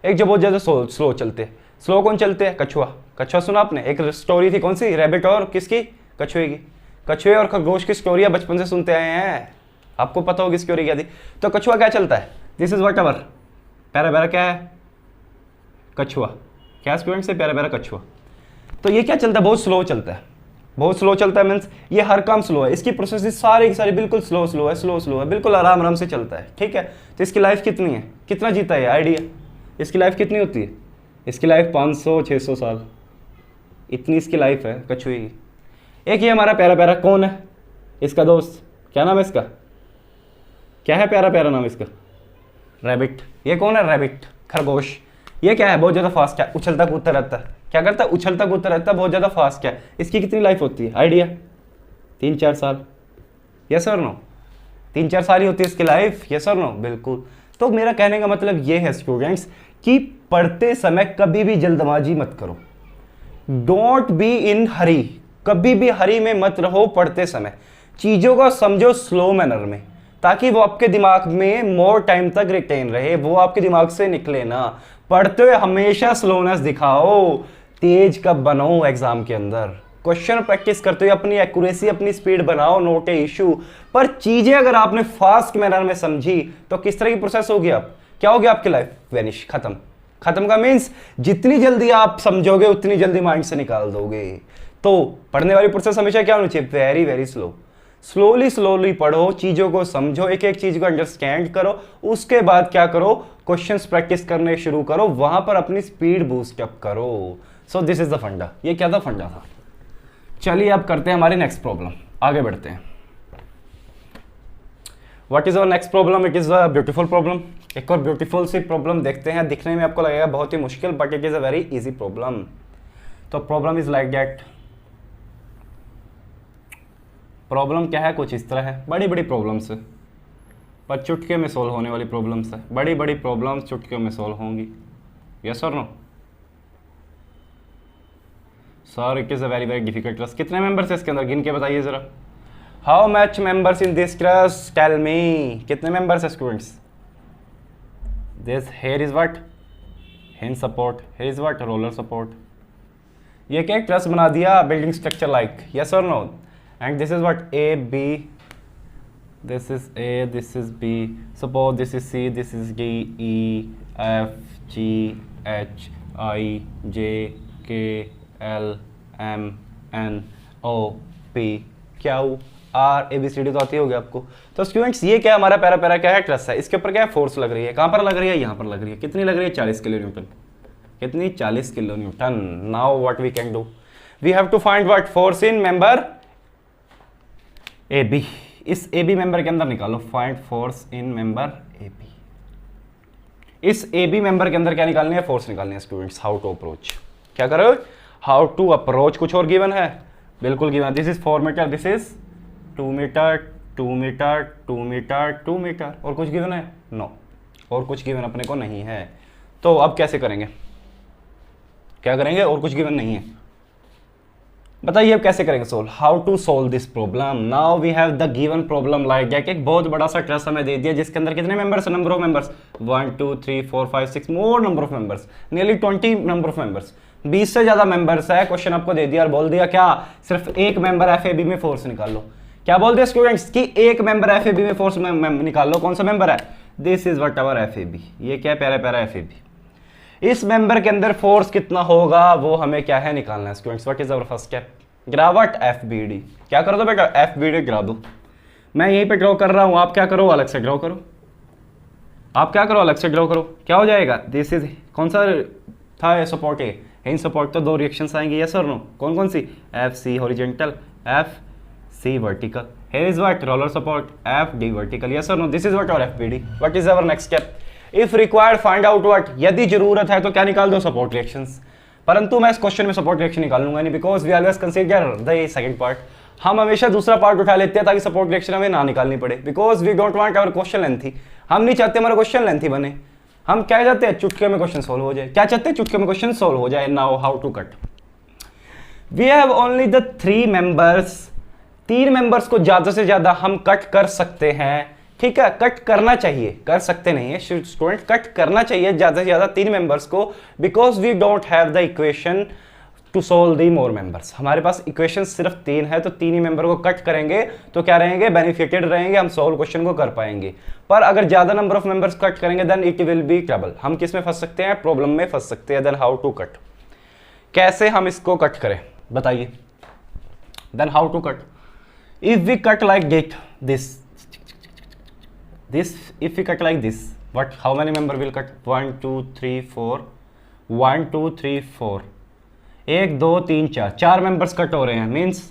एक जो बहुत ज़्यादा स्लो चलते हैं। स्लो कौन चलते हैं? कछुआ। कछुआ सुना आपने? एक स्टोरी थी, कौन सी? रैबिट और किसकी? कछुए की। कछुए और खरगोश की स्टोरियाँ बचपन से सुनते आए हैं, आपको पता होगी स्टोरी क्या थी। तो कछुआ क्या चलता है? दिस इज व्हाट एवर प्यारा प्यारा क्या है? कछुआ। क्या स्टूडेंट से? प्यारा प्यारा कछुआ। तो ये क्या चलता है? बहुत स्लो चलता है। बहुत स्लो चलता है मीन्स ये हर काम स्लो है, इसकी प्रोसेस सारी की सारी बिल्कुल स्लो है, बिल्कुल आराम आराम से चलता है। ठीक है, तो इसकी लाइफ कितनी है? कितना जीता है? आइडिया इसकी लाइफ कितनी होती है? इसकी लाइफ 500-600 साल, इतनी इसकी लाइफ है कछुए की। एक ये हमारा प्यारा प्यारा कौन है? इसका दोस्त, क्या नाम है इसका? क्या है प्यारा प्यारा नाम इसका? रैबिट। ये कौन है? रैबिट, खरगोश। ये क्या है? बहुत ज़्यादा फास्ट है, उछलता कूदता रहता है। क्या करता है? उछलता कूदता रहता है, बहुत ज़्यादा फास्ट है। इसकी कितनी लाइफ होती है? आइडिया? 3-4 साल। यस और नो? 3-4 साल ही होती है इसकी लाइफ। यस और नो? बिल्कुल। तो मेरा कहने का मतलब ये है स्टूडेंट्स कि पढ़ते समय कभी भी जल्दबाजी मत करो। डोंट बी इन हरी, कभी भी हरी में मत रहो पढ़ते समय। चीज़ों को समझो स्लो मैनर में, ताकि वो आपके दिमाग में मोर टाइम तक रिटेन रहे, वो आपके दिमाग से निकले ना। पढ़ते हुए हमेशा स्लोनेस दिखाओ, तेज कब बनो एग्जाम के अंदर। क्वेश्चन प्रैक्टिस करते हुए अपनी एक्यूरेसी, अपनी स्पीड बनाओ, नोट ए इशू। पर चीजें अगर आपने फास्ट मैनर में समझी तो किस तरह की प्रोसेस होगी? आप क्या होगी? आपकी लाइफ वेनिश, खत्म। खत्म का मीन्स जितनी जल्दी आप समझोगे उतनी जल्दी माइंड से निकाल दोगे। तो पढ़ने वाली प्रोसेस हमेशा क्या होनी चाहिए? Very very slow. स्लोली पढ़ो, चीजों को समझो, एक एक चीज को अंडरस्टैंड करो। उसके बाद क्या करो? क्वेश्चंस प्रैक्टिस करने शुरू करो, वहां पर अपनी स्पीड बूस्ट अप करो। सो दिस इज द फंडा। ये क्या था? फंडा था। चलिए अब करते हैं हमारी नेक्स्ट प्रॉब्लम, आगे बढ़ते हैं। What is our next problem? It is a beautiful problem. एक और ब्यूटीफुल सी प्रॉब्लम देखते हैं। दिखने में आपको लगेगा बहुत ही मुश्किल, but it is a very easy problem. तो problem is like that. Problem क्या है? कुछ इस तरह है। बड़ी बड़ी प्रॉब्लम्स है पर चुटके में सोल्व होने वाली प्रॉब्लम्स है। बड़ी बड़ी प्रॉब्लम्स चुटके में सोल्व होंगी। यस और नो? Sir it is a very very difficult class. कितने मेंबर्स है इसके अंदर? गिन के बताइए ज़रा। How much members in this class? Tell me. कितने मेंबर्स है students? This here is what? Hinge support. Here is what? Roller support. ये क्या क्लास बना दिया? Building structure like. यस और no? And this is what? A B this is A, this is B, suppose this is C, this is D, E, F, G, H, I, J, K, L, M, N, O, P, Q, R, A, B, C, D तो आती होगी आपको। तो स्टूडेंट्स ये क्या हमारा पैरा क्या है, ट्रस है। इसके ऊपर क्या है, फोर्स लग रही है। कहाँ पर लग रही है, यहाँ पर लग रही है। कितनी लग रही है, 40 किलो न्यूटन। कितनी, 40 kilo newton. Now what we can do, we have to find what, force in member A B. इस ए बी मेंबर के अंदर निकालो, find force in member A B. इस ए बी मेंबर के अंदर क्या निकालनी है, फोर्स निकालनी है स्टूडेंट्स। हाउ टू अप्रोच, क्या करो, हाउ टू अप्रोच। कुछ और गिवन है, बिल्कुल given. This is 4 metre, this is 2 metre, 2 metre, 2 metre, 2 meter. और कुछ गिवन है, नो, और कुछ गिवन अपने को नहीं है। तो अब कैसे करेंगे, क्या करेंगे, और कुछ गिवन नहीं है, बताइए अब कैसे करेंगे solve. How to solve this problem. Now we have the given problem like that, एक बहुत बड़ा सा ट्रस हमें दे दिया जिसके अंदर कितने members, number of members 1 2 3 4 5 6 more number of members, nearly 20 number of members, 20 से ज्यादा मेंबर्स है। क्वेश्चन आपको दे दिया और बोल दिया क्या, सिर्फ एक मेंबर एफएबी में फोर्स निकाल लो। क्या बोल दिया स्टूडेंट्स कि एक मेंबर एफएबी में फोर्स निकाल लो। कौन सा मेंबर है, this is what our F A B. ये क्या है, प्यारा एफएबी। इस मेंबर के अंदर फोर्स कितना होगा वो हमें क्या है, निकालना है students. What is our first step, ग्रावट एफबीडी। क्या करो तो बेटा, एफबीडी ड्रा दो। मैं यहीं पे ड्रॉ कर रहा हूं, आप क्या करो, अलग से ड्रॉ करो। आप क्या करो, अलग से ड्रॉ करो। क्या हो जाएगा, दिस इज, कौन सा था सपोर्ट, ए इन सपोर्ट तो 2 रिएक्शंस आएंगे, यस और नो। कौन कौन सी, F C horizontal, F C vertical. Here is what, roller support, F D vertical, yes और no. This is what our FBD. What is our next step, if required find out what, यदि जरूरत है तो क्या निकाल दो, सपोर्ट रिएक्शंस। परंतु मैं इस क्वेश्चन में सपोर्ट रिएक्शन निकालूंगा नहीं, because we always consider the second part. हम हमेशा दूसरा पार्ट उठा लेते हैं ताकि सपोर्ट रिएक्शन हमें ना निकालनी पड़े, because we don't want our question lengthy. हम नहीं चाहते हमारा क्वेश्चन लेंथी बने। हम क्या चाहते हैं, चुटके में क्वेश्चन सोल्व हो जाए। क्या चाहते हैं, चुटके में क्वेश्चन सोल्व हो जाए। Now how to cut, we have only the 3 members. 3 members को ज्यादा से ज्यादा हम कट कर सकते हैं, ठीक है। कट करना चाहिए, कर सकते नहीं है स्टूडेंट, कट करना चाहिए ज्यादा से ज्यादा 3 मेंबर्स को, because we don't have the equation to solve the more members. हमारे पास इक्वेशन सिर्फ 3 है, तो 3 ही मेंबर को कट करेंगे तो क्या रहेंगे, बेनिफिटेड रहेंगे, हम सोल्व क्वेश्चन को कर पाएंगे। पर अगर ज्यादा नंबर ऑफ मेंबर्स कट करेंगे then it will be trouble. हम किस में फंस सकते हैं, प्रॉब्लम में फंस सकते हैं। देन हाउ टू कट, कैसे हम इसको कट करें बताइए। Then how to cut, if we cut like this if we cut like this, what, how many member will cut, 1 2 3 4 1 2 3 4 1 2 3 4 4 members cut हो रहे हैं, means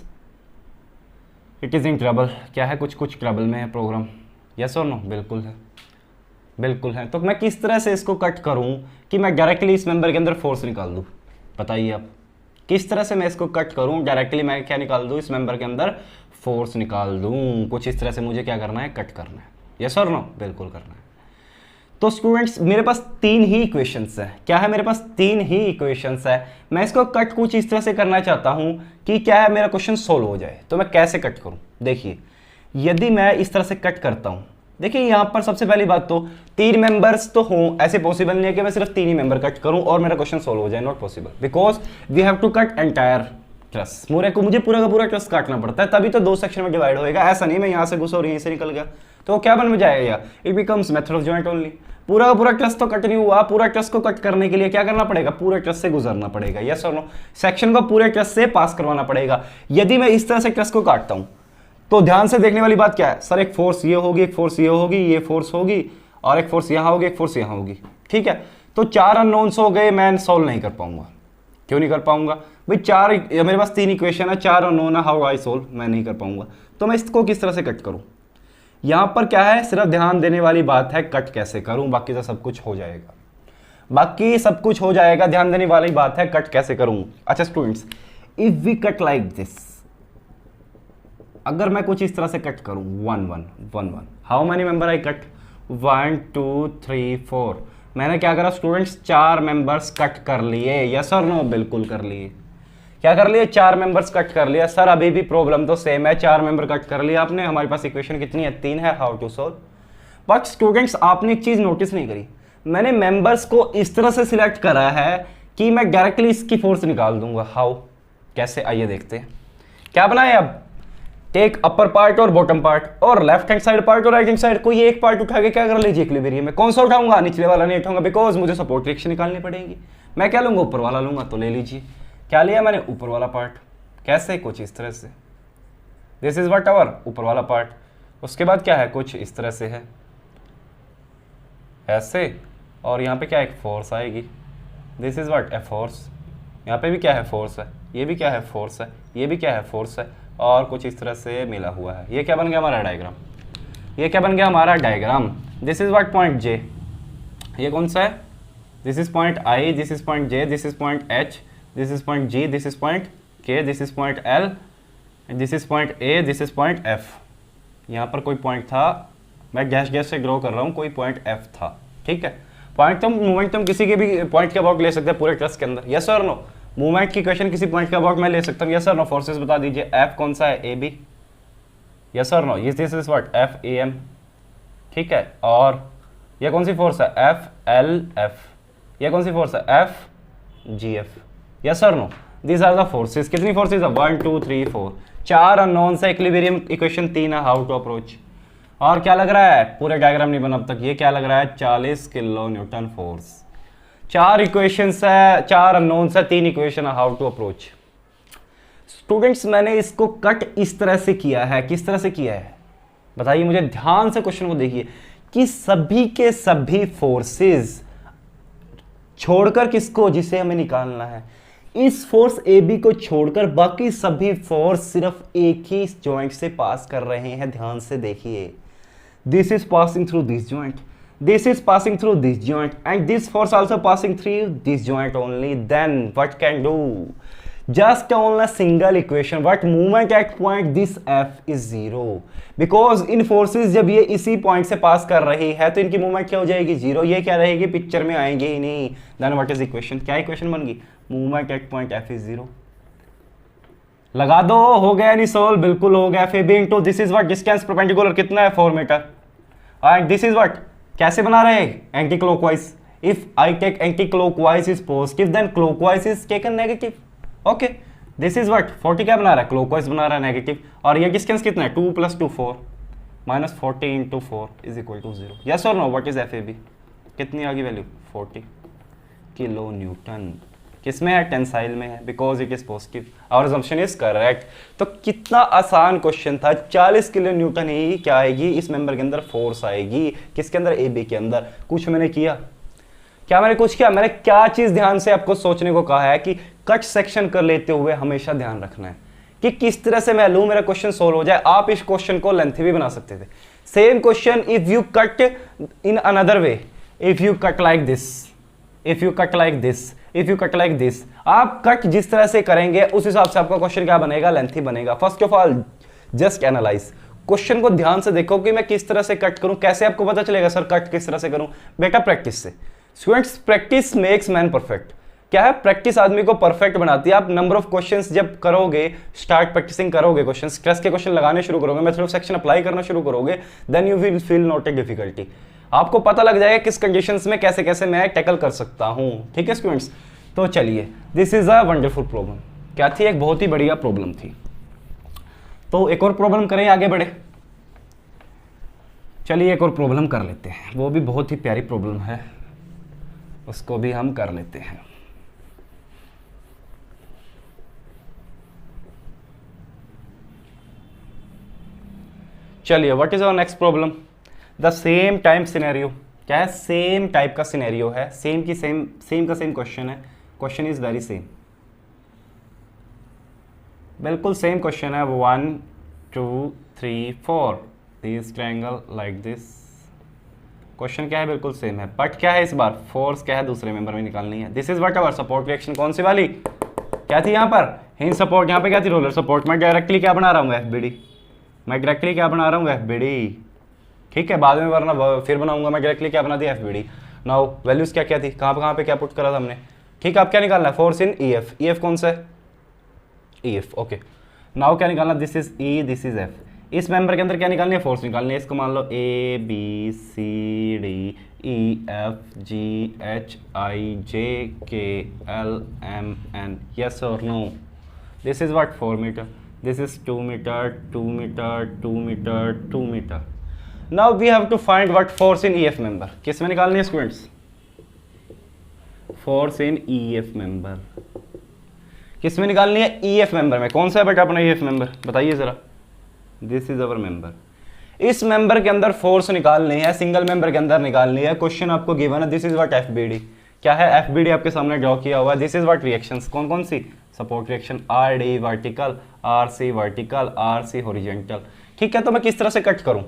it is in trouble. क्या है, कुछ ट्रबल में है प्रोग्राम, यस और नो, बिल्कुल है, बिल्कुल है। तो मैं किस तरह से इसको कट करूं कि मैं डायरेक्टली इस मेंबर के अंदर फोर्स निकाल दूं, बताइए आप। किस तरह से मैं इसको कट करूं, डायरेक्टली मैं क्या निकाल दूं, इस मेंबर के अंदर फोर्स निकाल दूं। कुछ इस तरह से मुझे क्या करना है, कट करना है, यस और नो, बिल्कुल करना है। तो स्टूडेंट्स मेरे पास 3 ही इक्वेशंस है। क्या है, मेरे पास 3 ही इक्वेशंस है। मैं इसको कट कुछ इस तरह से करना चाहता हूं कि क्या है, मेरा क्वेश्चन सोल्व हो जाए। तो मैं कैसे कट करूं, देखिए यदि मैं इस तरह से कट करता हूं, देखिए यहां पर सबसे पहली बात तो 3 मेंबर्स तो हों, ऐसे पॉसिबल नहीं है कि मैं सिर्फ 3 ही मेंबर कट करूं और मेरा क्वेश्चन सोल्व हो जाए, not possible, because we have to cut entire truss. मुझे पूरा का पूरा ट्रस काटना पड़ता है, तभी तो 2 सेक्शन में डिवाइड होएगा। ऐसा नहीं मैं यहां से घुसा और यहीं से निकल गया, तो क्या बन जाएगा, it becomes method of joint only. पूरा का पूरा ट्रस तो कट नहीं हुआ, पूरा ट्रस को कट करने के लिए क्या करना पड़ेगा, पूरे ट्रस से गुजरना पड़ेगा, यस और नो। सेक्शन को पूरे ट्रस से पास करवाना पड़ेगा। यदि मैं इस तरह से ट्रस को काटता हूं तो ध्यान से देखने वाली बात क्या है, सर एक फोर्स ये होगी, एक फोर्स ये होगी, ये फोर्स होगी, और एक फोर्स यहां होगी, एक फोर्स यहां होगी, ठीक है। तो 4 अननोन्स हो गए, मैं सोल्व नहीं कर पाऊंगा। क्यों नहीं कर पाऊंगा भाई, 4 मेरे पास 3 इक्वेशन है, 4 अननोन है, हाउ आई सोल्व, मैं नहीं कर पाऊंगा। तो मैं इसको किस तरह से कट करूं, यहां पर क्या है, सिर्फ ध्यान देने वाली बात है कट कैसे करूं, बाकी तो सब कुछ हो जाएगा, बाकी सब कुछ हो जाएगा। ध्यान देने वाली बात है कट कैसे करूं। अच्छा students, if we cut like this, अगर मैं कुछ इस तरह से कट करूं 1 1 1 1, how many member I cut, 1 2 3 4, मैंने क्या करा स्टूडेंट्स, 4 मेंबर्स कट कर लिए, यस और नो, बिल्कुल कर लिए। क्या कर लिए, 4 मेंबर्स कट कर लिया। सर अभी भी प्रॉब्लम तो सेम है, 4 मेंबर कट कर लिया आपने, हमारे पास इक्वेशन कितनी है, 3 है, how to solve. But students आपने एक चीज नोटिस नहीं करी, मैंने मेंबर्स को इस तरह से सिलेक्ट करा है कि मैं डायरेक्टली इसकी फोर्स निकाल दूंगा। हाउ, कैसे, आइए देखते हैं। क्या बनाए अब, टेक अपर पार्ट और बॉटम पार्ट और लेफ्ट हैंड साइड पार्ट और राइट हैंड साइड, कोई एक पार्ट उठा के क्या कर लीजिए इक्विलिब्रियम में। कौन सा उठाऊंगा? निचले वाला नहीं उठाऊंगा, बिकॉज मुझे सपोर्ट रिएक्शन निकालनी पड़ेगी। मैं क्या लूंगा? ऊपर वाला लूंगा। तो ले लीजिए, क्या लिया मैंने? ऊपर वाला पार्ट। कैसे? कुछ इस तरह से, दिस इज व्हाट आवर ऊपर वाला पार्ट। उसके बाद क्या है? कुछ इस तरह से है, ऐसे, और यहाँ पे क्या एक फोर्स आएगी, this is what a force. यहाँ पे भी क्या है? फोर्स है। ये भी क्या है? फोर्स है। ये भी क्या है? फोर्स है। और कुछ इस तरह से मिला हुआ है। ये क्या बन गया हमारा डायग्राम? ये क्या बन गया हमारा diagram? This is what point J. ये कौन सा है? This is point I, this is point J, this is point H, this is point G, this is point K, this is point L, this is point A, this is point F. यहाँ पर कोई पॉइंट था, मैं गैस गैस से ग्रो कर रहा हूँ, कोई पॉइंट एफ था। ठीक है, पॉइंट तुम मूवमेंट तुम किसी के भी पॉइंट के अबाउट ले सकते हैं पूरे ट्रस्ट के अंदर। यस और नो? मूवमेंट की क्वेश्चन किसी पॉइंट के अबाउट मैं ले सकता हूँ। यस और नो? फोर्सेस बता दीजिए। एफ कौन सा है? A B. यस और no? This is what? F A M. ठीक है, और ये कौन सी फोर्स है? F L F. ये कौन सी फोर्स है? F G F. यस और no? These are the forces. कितनी फोर्सेस है? 1 2 3 4। 4 अननोन से इक्विलिब्रियम इक्वेशन 3 है, हाउ टू अप्रोच। और क्या लग रहा है? पूरे डायग्राम नहीं बना अब तक। ये क्या लग रहा है? 40 किलो न्यूटन फोर्स। 4 इक्वेशंस है, 4 अननोन है, 3 इक्वेशन है, हाउ टू अप्रोच। स्टूडेंट्स मैंने इसको कट इस तरह से किया है। किस तरह से किया है बताइए मुझे, ध्यान से क्वेश्चन को देखिए कि सभी के सभी फोर्सेस छोड़कर किसको? जिसे हमें निकालना है, इस फोर्स ए बी को छोड़कर बाकी सभी फोर्स सिर्फ एक ही जॉइंट से पास कर रहे हैं। ध्यान से देखिए, this is passing through this joint, this is passing through this joint and this force also passing through this joint only. Then what can do? Just on a single equation, what movement at point this F is 0, because in forces जब ये इसी पॉइंट से पास कर रही है तो इनकी मूवमेंट क्या हो जाएगी? 0। ये क्या रहेगी? पिक्चर में आएंगे ही नहीं। Then what is equation? क्या इक्वेशन बन गई? Movement at point F is 0। लगा दो, हो गया नहीं सोल्व? बिल्कुल हो गया। F B into this is what? Distance perpendicular कितना है? 4 metre. And this is what? कैसे बना रहे हैं? Anti clockwise. If I take anti clockwise is positive then clockwise is taken negative. Okay, this is what? 40 क्या बना रहा है? क्लॉकवाइज बना रहा है नेगेटिव। और ये डिस्टेंस कितना है? 2 + 2 4 -40 × 4 इज इक्वल टू 0। यस और no? What is F A B? कितनी आ गई वैल्यू? 40 kilo Newton. किसमें है? टेंसाइल में है, because it is positive. Our assumption is correct. तो कितना आसान क्वेश्चन था। 40 किलो न्यूटन ही क्या आएगी? इस मेंबर के अंदर फोर्स आएगी। किसके अंदर? ए बी के अंदर। कुछ मैंने किया क्या? मैंने कुछ किया? मैंने क्या चीज ध्यान से आपको सोचने को कहा है कि कट सेक्शन कर लेते हुए हमेशा ध्यान रखना है कि किस तरह से मैं लूं मेरा क्वेश्चन सोल्व हो जाए। आप इस क्वेश्चन को लेंथी भी बना सकते थे। Same question if you cut in another way, if you cut like this, if you cut like this, if you cut like this, आप कट जिस तरह से करेंगे उस हिसाब से आपका क्वेश्चन क्या बनेगा? लेंथी बनेगा। First of all just analyse question को, ध्यान से देखो कि मैं किस तरह से कट करूं। कैसे आपको पता चलेगा सर कट किस तरह से करूं? बेटा प्रैक्टिस से। Students practice makes man perfect. क्या है? प्रैक्टिस आदमी को परफेक्ट बनाती है। आप नंबर ऑफ क्वेश्चंस जब करोगे, स्टार्ट प्रैक्टिसिंग करोगे, क्वेश्चन स्ट्रेस के क्वेश्चन लगाने शुरू करोगे, मेथड ऑफ सेक्शन अप्लाई करना शुरू करोगे, then you will feel not a difficulty. आपको पता लग जाएगा किस कंडीशंस में कैसे कैसे मैं टैकल कर सकता हूं। ठीक है स्टूडेंट्स, तो चलिए, this is a wonderful problem. क्या थी? एक बहुत ही बढ़िया प्रॉब्लम थी। तो एक और प्रॉब्लम करें, आगे बढ़े। चलिए एक और प्रॉब्लम कर लेते हैं, वो भी बहुत ही प्यारी प्रॉब्लम है, उसको भी हम कर लेते हैं। चलिए, what is our next problem? The same time scenario. क्या है? सेम टाइप का सिनेरियो है, सेम की सेम का सेम क्वेश्चन है। क्वेश्चन इज वेरी सेम, बिल्कुल सेम क्वेश्चन है। 1 2 3 4 this triangle like this. Question क्या है? बिल्कुल सेम है, बट क्या है इस बार? फोर्स क्या है? दूसरे मेंबर में निकालनी है। This is what our support reaction. कौन सी वाली? क्या थी यहाँ पर? Hinge support. यहाँ पे क्या थी? Roller support. मैं डायरेक्टली क्या बना रहा हूँ? FBD। मैं डायरेक्टली क्या बना रहा हूँ? FBD। ठीक है, बाद में वरना फिर बनाऊंगा। मैं डायरेक्टली क्या बना दिया? FBD। नाउ वैल्यूज क्या क्या थी? कहाँ पे क्या पुट करा था हमने? ठीक है, अब क्या निकालना है? Force in EF। EF कौन सा है? EF। ओके, नाउ क्या निकालना? This is E, this is F। इस मेंबर के अंदर क्या निकालनी है? फोर्स निकालनी है। इसको मान लो A B C D E F G H I J K L M N। Yes और no? This is what? 4 metre. This is 2 metre, 2 metre, 2 metre, 2 metre. Now we have to find what force in EF member. किस में निकालनी है students? Force in EF member. किस में निकालनी है? ईएफ मेंबर में। कौन सा है बेटा अपना ईएफ मेंबर? बताइए जरा। This is our member. इस मेंबर के अंदर फोर्स निकालनी है, सिंगल मेंबर के अंदर निकालनी है। क्वेश्चन आपको गिवन है, दिस इज व्हाट एफबीडी। क्या है? एफबीडी आपके सामने ड्रॉ किया हुआ है। This is what reactions. कौन कौन सी? Support reaction, R D vertical, R C vertical, R C horizontal. ठीक है, तो मैं किस तरह से कट करूं?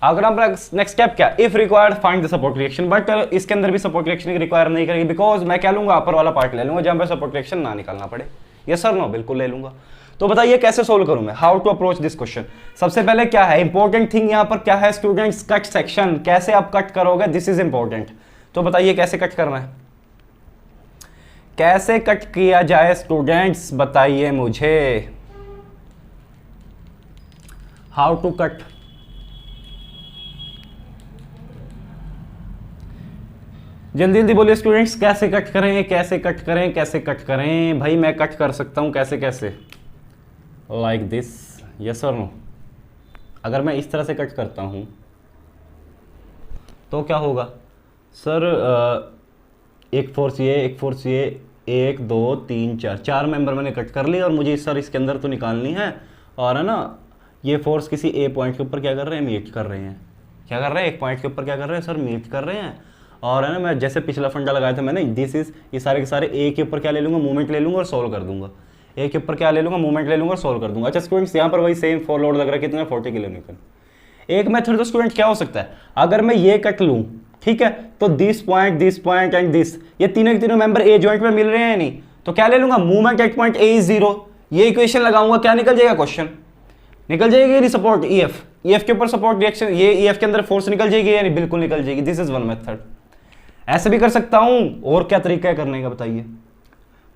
अगर हम नेक्स्ट स्टेप क्या? If required find the support reaction. But इसके अंदर भी सपोर्ट रिएक्शन रिक्वायर नहीं करेगी, बिकॉज मैं क्या लूंगा? अपर वाला पार्ट ले लूंगा जहां पर सपोर्ट रिएक्शन ना निकालना पड़े। Yes sir no? बिल्कुल ले लूंगा। तो बताइए कैसे सोल्व करूं मैं? How to approach this question. सबसे पहले क्या है इंपॉर्टेंट थिंग यहाँ पर? क्या है स्टूडेंट्स? Cut section. कैसे आप कट करोगे? This is important. तो बताइए कैसे कट करना है, कैसे कट किया जाए स्टूडेंट्स? बताइए मुझे। How to cut. जल्दी जल्दी बोलिए स्टूडेंट्स, कैसे कट करें, कैसे कट करें, कैसे कट करें? भाई मैं कट कर सकता हूं कैसे कैसे? Like this. यस और नो? अगर मैं इस तरह से कट करता हूं तो क्या होगा सर? एक फोर्स ये, एक फोर्स ये, 1 2 3 4, 4 मेंबर मैंने कट कर ली। और मुझे सर इसके अंदर तो निकालनी है, और है ना ये फोर्स किसी ए पॉइंट के ऊपर क्या कर रहे हैं? मीट कर रहे हैं। क्या कर रहे हैं? एक पॉइंट के ऊपर क्या कर रहे हैं सर? मीट कर रहे हैं। और है ना, मैं जैसे पिछला फंडा लगाया था मैंने, दिस इज, ये सारे के सारे ए के ऊपर क्या ले लूंगा? मूवमेंट ले लूंगा और सोल्व कर दूंगा। ए के ऊपर क्या ले लूंगा? मूवमेंट ले लूंगा और सोल्व कर दूंगा। अच्छा स्टूडेंट्स, यहाँ पर वही सेम फोर लोड लग रहा है, कितना? 40 किलो न्यूटन। एक मेथड तो स्टूडेंट क्या हो सकता है? अगर मैं ये कट लूं, ठीक है, तो दिस पॉइंट एंड दिस, ये तीनों के तीनों मेंबर ए जॉइंट में मिल रहे हैं नहीं, तो क्या ले लूंगा? Movement at point A is 0। ये इक्वेशन लगाऊंगा, क्या निकल जाएगा? क्वेश्चन निकल जाएगी। सपोर्ट ईएफ, ईएफ के ऊपर सपोर्ट रिएक्शन, ये ईएफ के अंदर फोर्स निकल जाएगी या नहीं? बिल्कुल निकल जाएगी। This is one method. ऐसे भी कर सकता हूं। और क्या तरीका है करने का बताइए?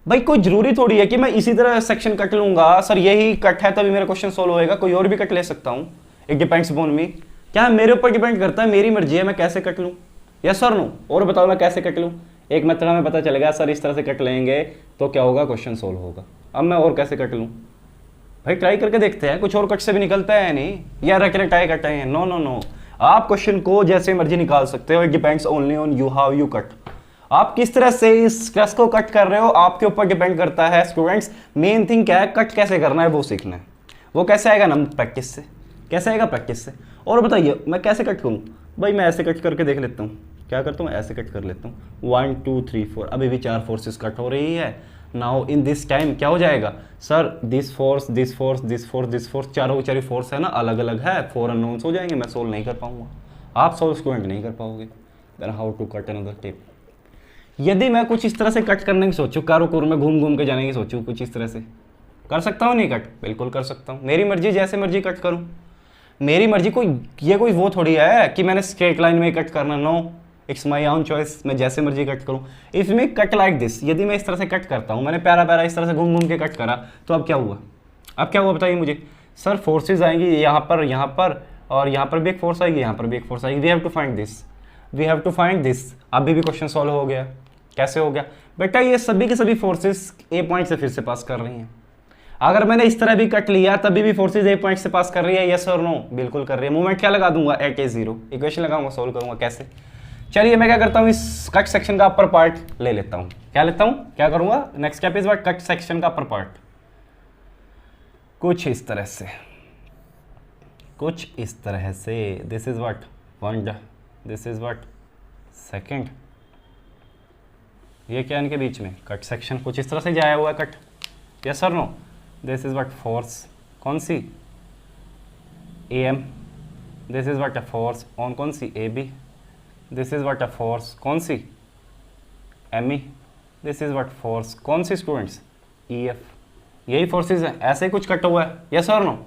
भाई कोई जरूरी थोड़ी है कि मैं इसी तरह सेक्शन कट लूंगा। सर यही कट है तभी मेरा क्वेश्चन सोल्व होएगा, कोई और भी कट ले सकता हूं। इट डिपेंड्स अपॉन मी। क्या मेरे ऊपर डिपेंड करता है, मेरी मर्जी है मैं कैसे कट लूं। Yes sir no? और बताओ मैं कैसे कट लूं? एक मेथड हमें पता चल गया, सर इस तरह से कट लेंगे तो क्या होगा? क्वेश्चन सोल्व होगा। अब मैं और कैसे कट लूं? भाई ट्राई करके देखते हैं, कुछ और कट से भी निकलता है नहीं, या रखने ट्राई कट है? नो नो नो, आप क्वेश्चन को जैसे मर्जी निकाल सकते हो। It depends only on you, how you cut. आप किस तरह से इस स्ट्रेस को कट कर रहे हो आपके ऊपर डिपेंड करता है स्टूडेंट्स। मेन थिंग क्या है? कट कैसे करना है वो सीखना है। वो कैसे आएगा ना? प्रैक्टिस से। कैसे आएगा? प्रैक्टिस से। और बताइए मैं कैसे कट करूँ? भाई मैं ऐसे कट करके देख लेता हूँ। क्या करता हूँ? ऐसे कट कर लेता हूँ। 1 2 3 4, अभी भी 4 फोर्सेस कट हो रही है। नाउ इन दिस टाइम क्या हो जाएगा sir? This force, this force, this force, this force, चारों चारों फोर्स है ना, अलग अलग है। 4 अननोन्स हो जाएंगे, मैं सोल्व नहीं कर पाऊंगा, आप सोल्व स्टूडेंट नहीं कर पाओगे। Then how to cut another tip. यदि मैं कुछ इस तरह से कट करने की सोचूं, कारोकोर में घूम घूम के जाने की सोचूं, कुछ इस तरह से कर सकता हूँ नहीं कट? बिल्कुल कर सकता हूँ। मेरी मर्जी, जैसे मर्जी कट करूँ, मेरी मर्जी। ये कोई वो थोड़ी है कि मैंने स्ट्रेट लाइन में कट करना। No, it's my own choice, मैं जैसे मर्जी कट करूँ। If me cut like this, यदि मैं इस तरह से कट करता हूँ, मैंने प्यारा प्यारा इस तरह से घूम घूम के कट करा, तो अब क्या हुआ? अब क्या हुआ बताइए मुझे? सर फोर्सेज आएंगी यहाँ पर और यहाँ पर भी एक फोर्स आएगी, यहाँ पर भी एक फोर्स आएगी। We have to find this, we have to find this. अभी भी क्वेश्चन सॉल्व हो गया। कैसे हो गया बेटा? ये सभी की सभी फोर्सेस ए पॉइंट से फिर से पास कर रही हैं। अगर मैंने इस तरह भी कट लिया तभी भी फोर्सेज ए पॉइंट से पास कर रही है। यस और नो? बिल्कुल कर रही है। मूवमेंट क्या लगा दूंगा? एट ए 0। इक्वेशन लगाऊंगा, सोल्व करूंगा। कैसे? चलिए मैं क्या करता हूँ, इस कट सेक्शन का अपर पार्ट ले लेता हूँ। क्या लेता हूँ? क्या करूंगा? Next step is what? Cut section का अपर पार्ट। कुछ इस तरह से, कुछ इस तरह से। This is what? 1, this is what? 2। ये क्या इनके बीच में? कट सेक्शन कुछ इस तरह से जाया हुआ है कट। यस और no? This is what? Force. कौन सी? AM। This is what? A force on कौन सी? AB। This is what? A force कौन सी? ME। This is what? Force कौन सी स्टूडेंट्स? EF। यही फोर्सेस है। ऐसे ही कुछ कट हुआ है। यस और नो?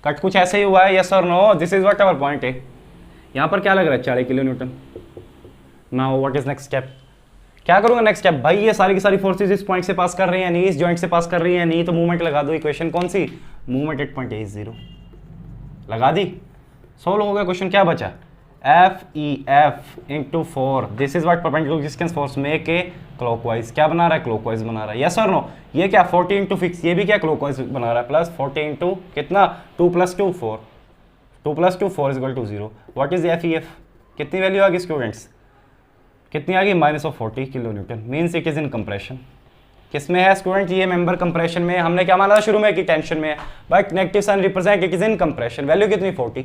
कट कुछ ऐसे ही हुआ है। यस और no? This is what our point है। यहाँ पर क्या लग रहा है? 40 kilo newton. Now what is next step? क्या करूंगा नेक्स्ट स्टेप? भाई ये सारी की सारी फोर्सेज इस पॉइंट से पास कर रही है नहीं, इस जॉइंट से पास कर रही है नहीं, तो मूवमेंट लगा दो। इक्वेशन कौन सी? मूवमेंट एट पॉइंट ए 0 लगा दी। सोल्व हो गया क्वेश्चन। क्या बचा? F E F into 4, this is what perpendicular distance force make a clockwise. क्या बना रहा है? क्लॉकवाइज बना रहा है। यस और नो? ये क्या 40 इंटू फिक्स, ये भी क्या क्लॉकवाइज बना रहा है, प्लस 40 इंटू कितना 2 + 2 4, 2 + 2 4 = 0। What is F E F? कितनी वैल्यू आ गई स्टूडेंट्स? कितनी आ गई? -40 kilo Newton. Means it is in compression. किस में है स्टूडेंट? ये मेंबर कंप्रेशन में। हमने क्या माना था शुरू में कि टेंशन में है, but negative sign represent it is in compression. Value कितनी 40,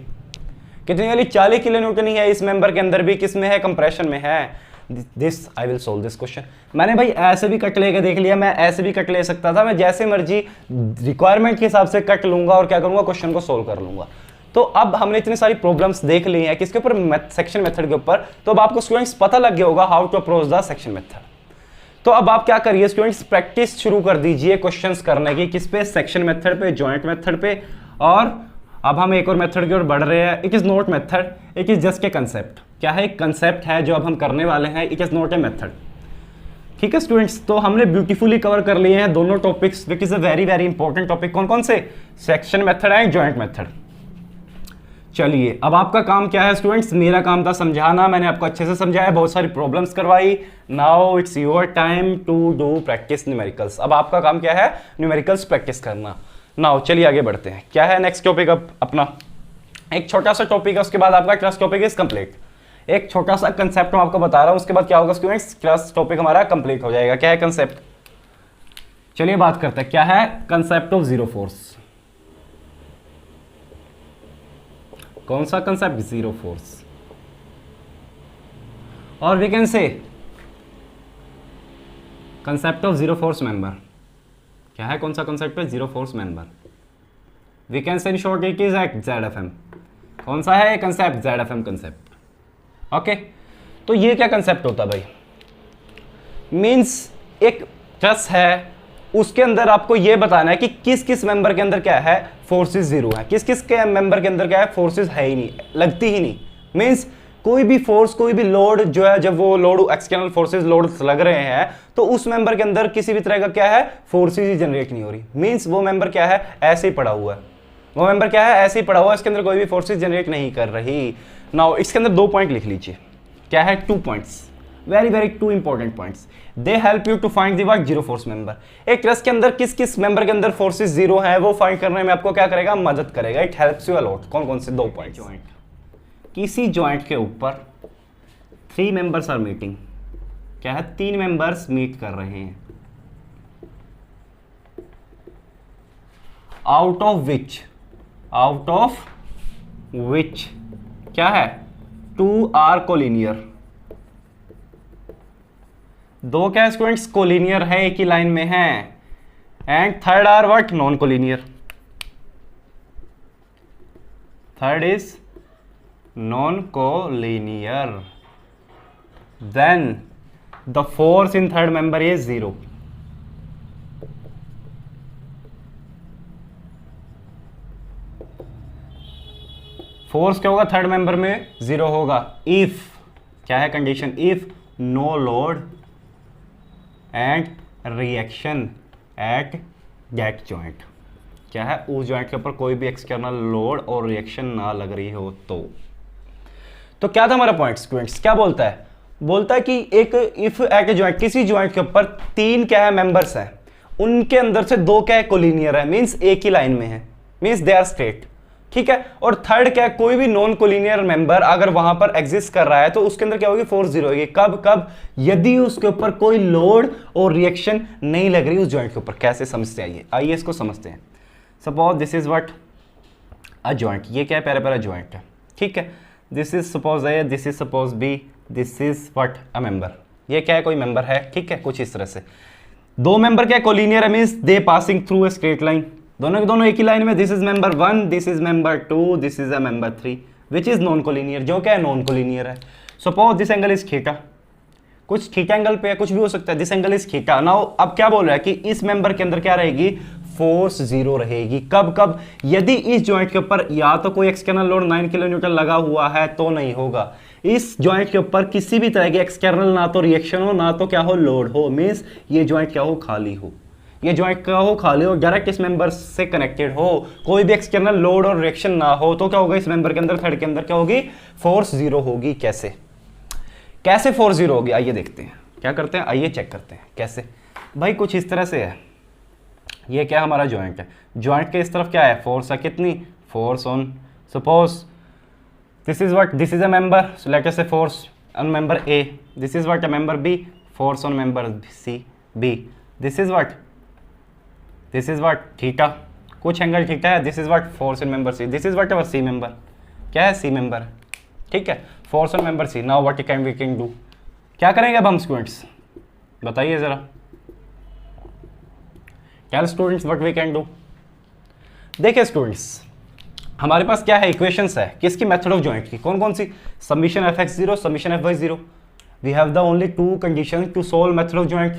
कितनी वैल्यू 40 किलो न्यूटन ही है इस मेंबर के अंदर भी। किस में है? कंप्रेशन में है। This I will solve this question. मैंने भाई ऐसे भी कट लेके देख लिया, मैं ऐसे भी कट ले सकता था, मैं जैसे मर्जी रिक्वायरमेंट के हिसाब से कट लूंगा और क्या करूंगा, क्वेश्चन को सोल्व कर लूंगा। तो अब हमने इतनी सारी प्रॉब्लम्स देख ली हैं किसके ऊपर? सेक्शन मेथड के ऊपर। तो अब आपको स्टूडेंट्स पता लग गया होगा how to approach the section method. तो अब आप क्या करिए स्टूडेंट्स, प्रैक्टिस शुरू कर दीजिए क्वेश्चंस करने की। किस पे? सेक्शन मेथड पे, जॉइंट मेथड पे। और अब हम एक और मेथड की ओर बढ़ रहे हैं। It is not method, it is just a concept. क्या है? एक कंसेप्ट है जो अब हम करने वाले हैं। It is not a method. ठीक है स्टूडेंट्स, तो हमने ब्यूटीफुली कवर कर लिए हैं दोनों topics, which is a very very important topic. कौन कौन से? Section method and joint method. चलिए अब आपका काम क्या है स्टूडेंट्स? मेरा काम था समझाना, मैंने आपको अच्छे से समझाया, बहुत सारी प्रॉब्लम्स करवाई। Now it's your time to do practice numericals. अब आपका काम क्या है? न्यूमेरिकल्स प्रैक्टिस करना। नाउ चलिए आगे बढ़ते हैं। क्या है नेक्स्ट टॉपिक? अब अपना एक छोटा सा टॉपिक है, उसके बाद आपका क्लास टॉपिक इज कंप्लीट। एक छोटा सा कंसेप्ट मैं आपको बता रहा हूं, उसके बाद क्या होगा स्टूडेंट्स? क्लास टॉपिक हमारा कंप्लीट हो जाएगा। क्या है कंसेप्ट? चलिए बात करते हैं। क्या है कंसेप्ट ऑफ जीरो फोर्स? कौन सा कंसेप्ट? Zero force. और we can say concept of zero force member. क्या है? कौन सा कंसेप्ट है? Zero force member. We can say in short it is at ZFM। कौन सा है कंसेप्ट? ZFM concept. ओके, तो ये क्या कंसेप्ट होता है भाई? मींस एक ट्रस है, उसके अंदर आपको ये बताना है कि किस किस मेंबर के अंदर क्या है, फोर्सेस जीरो है, किस किस के मेंबर के अंदर क्या है, फोर्सेस है ही नहीं, लगती ही नहीं। मींस कोई भी फोर्स, कोई भी लोड जो है, जब वो लोड एक्सटर्नल फोर्सेस लोड लग रहे हैं तो उस मेंबर के अंदर किसी भी तरह का क्या है, फोर्सेस ही जनरेट नहीं हो रही। मींस वो मेंबर क्या है, ऐसे ही पड़ा हुआ है। वो मेंबर क्या है, ऐसे ही पड़ा हुआ है, इसके अंदर कोई भी फोर्सेस जनरेट नहीं कर रही। नाउ इसके अंदर 2 पॉइंट लिख लीजिए। क्या है? 2 points, very very 2 important points. They help you to find the work zero force member. एक ट्रस के अंदर किस किस मेंबर के अंदर फोर्सेस जीरो है वो फाइंड करने में आपको क्या करेगा, मदद करेगा। It helps you a lot. कौन कौन से 2 पॉइंट? जॉइंट, किसी जॉइंट के ऊपर 3 मेंबर्स आर मीटिंग। क्या है? 3 मेंबर्स मीट कर रहे हैं। आउट ऑफ विच क्या है, 2 आर कोलिनियर। 2 क्या स्टूडेंट्स कोलिनियर है, एक ही लाइन में है। And third are what, non collinear. Third is non collinear. Then the force in third member is 0। Force क्या होगा थर्ड मेंबर में, 0 होगा। इफ क्या है condition, if no load and reaction at that joint. क्या है? उस जॉइंट के ऊपर कोई भी एक्सटर्नल लोड और रिएक्शन ना लग रही हो तो क्या था हमारा पॉइंट स्टूडेंट्स? क्या बोलता है? बोलता है कि एक इफ एट ए जॉइंट, किसी जॉइंट के ऊपर 3 क्या है मेंबर्स हैं, उनके अंदर से 2 क्या है कोलिनियर है, मींस एक ही लाइन में है, मींस दे आर स्ट्रेट। ठीक है। और थर्ड क्या है, कोई भी नॉन कोलिनियर मेंबर अगर वहां पर एग्जिस्ट कर रहा है तो उसके अंदर क्या होगी, फोर्स 0 होगी। कब? यदि उसके ऊपर कोई लोड और रिएक्शन नहीं लग रही उस जॉइंट के ऊपर। कैसे समझते हैं? आइए इसको समझते हैं। Suppose this is what a joint. ये क्या है, पैरा जॉइंट है। ठीक है। This is suppose A, this is suppose B, this is what a member. ये क्या है, कोई मेंबर है। ठीक है, कुछ इस तरह से 2 मेंबर क्या है, कोलिनियर है, means they passing through a straight line. दोनों के दोनों एक ही लाइन में। This is member 1, this is member 2, this is a member 3 which is non collinear. जो क्या है, नॉन कोलिनियर है। Suppose this angle is theta, कुछ थीटा एंगल पे है, कुछ भी हो सकता है। This angle is theta. Now अब क्या बोल रहा है कि इस मेंबर के अंदर क्या रहेगी, फोर्स 0 रहेगी। कब? यदि इस जॉइंट के ऊपर या तो कोई एक्सटर्नल लोड 9 किलो न्यूटन लगा हुआ है तो नहीं होगा। इस जॉइंट के ऊपर किसी भी तरह की एक्सटर्नल ना तो रिएक्शन हो ना तो क्या हो, लोड हो, मींस ये जॉइंट क्या हो, खाली हो। ये ज्वाइंट का हो खाली हो, डायरेक्ट इस मेंबर से कनेक्टेड हो, कोई भी एक्सटर्नल लोड और रिएक्शन ना हो, तो क्या होगा इस मेंबर के अंदर, थर्ड के अंदर क्या होगी, फोर्स जीरो होगी। कैसे कैसे फोर्स जीरो होगी, आइए देखते हैं क्या करते हैं, आइए चेक करते हैं कैसे। भाई कुछ इस तरह से है, ये क्या हमारा ज्वाइंट है, ज्वाइंट के इस तरफ क्या है, फोर्स है, कितनी force on, suppose this is what, this is a member, so let us say force on member A, this is what a member B, force on member C B, this is what theta, कुछ एंगल थीटा है, this is what force in member C, this is what our C member, क्या है सी मेंबर, ठीक है, force on member C. Now what we can do, क्या करेंगे अब हम स्टूडेंट्स, बताइए जरा, tell students what we can do. देखिए स्टूडेंट्स, हमारे पास क्या है, इक्वेशंस है किसकी, मेथड ऑफ जॉइंट की, कौन कौन सी, summation F X zero, summation F Y zero. We have the only two condition to solve method of joint.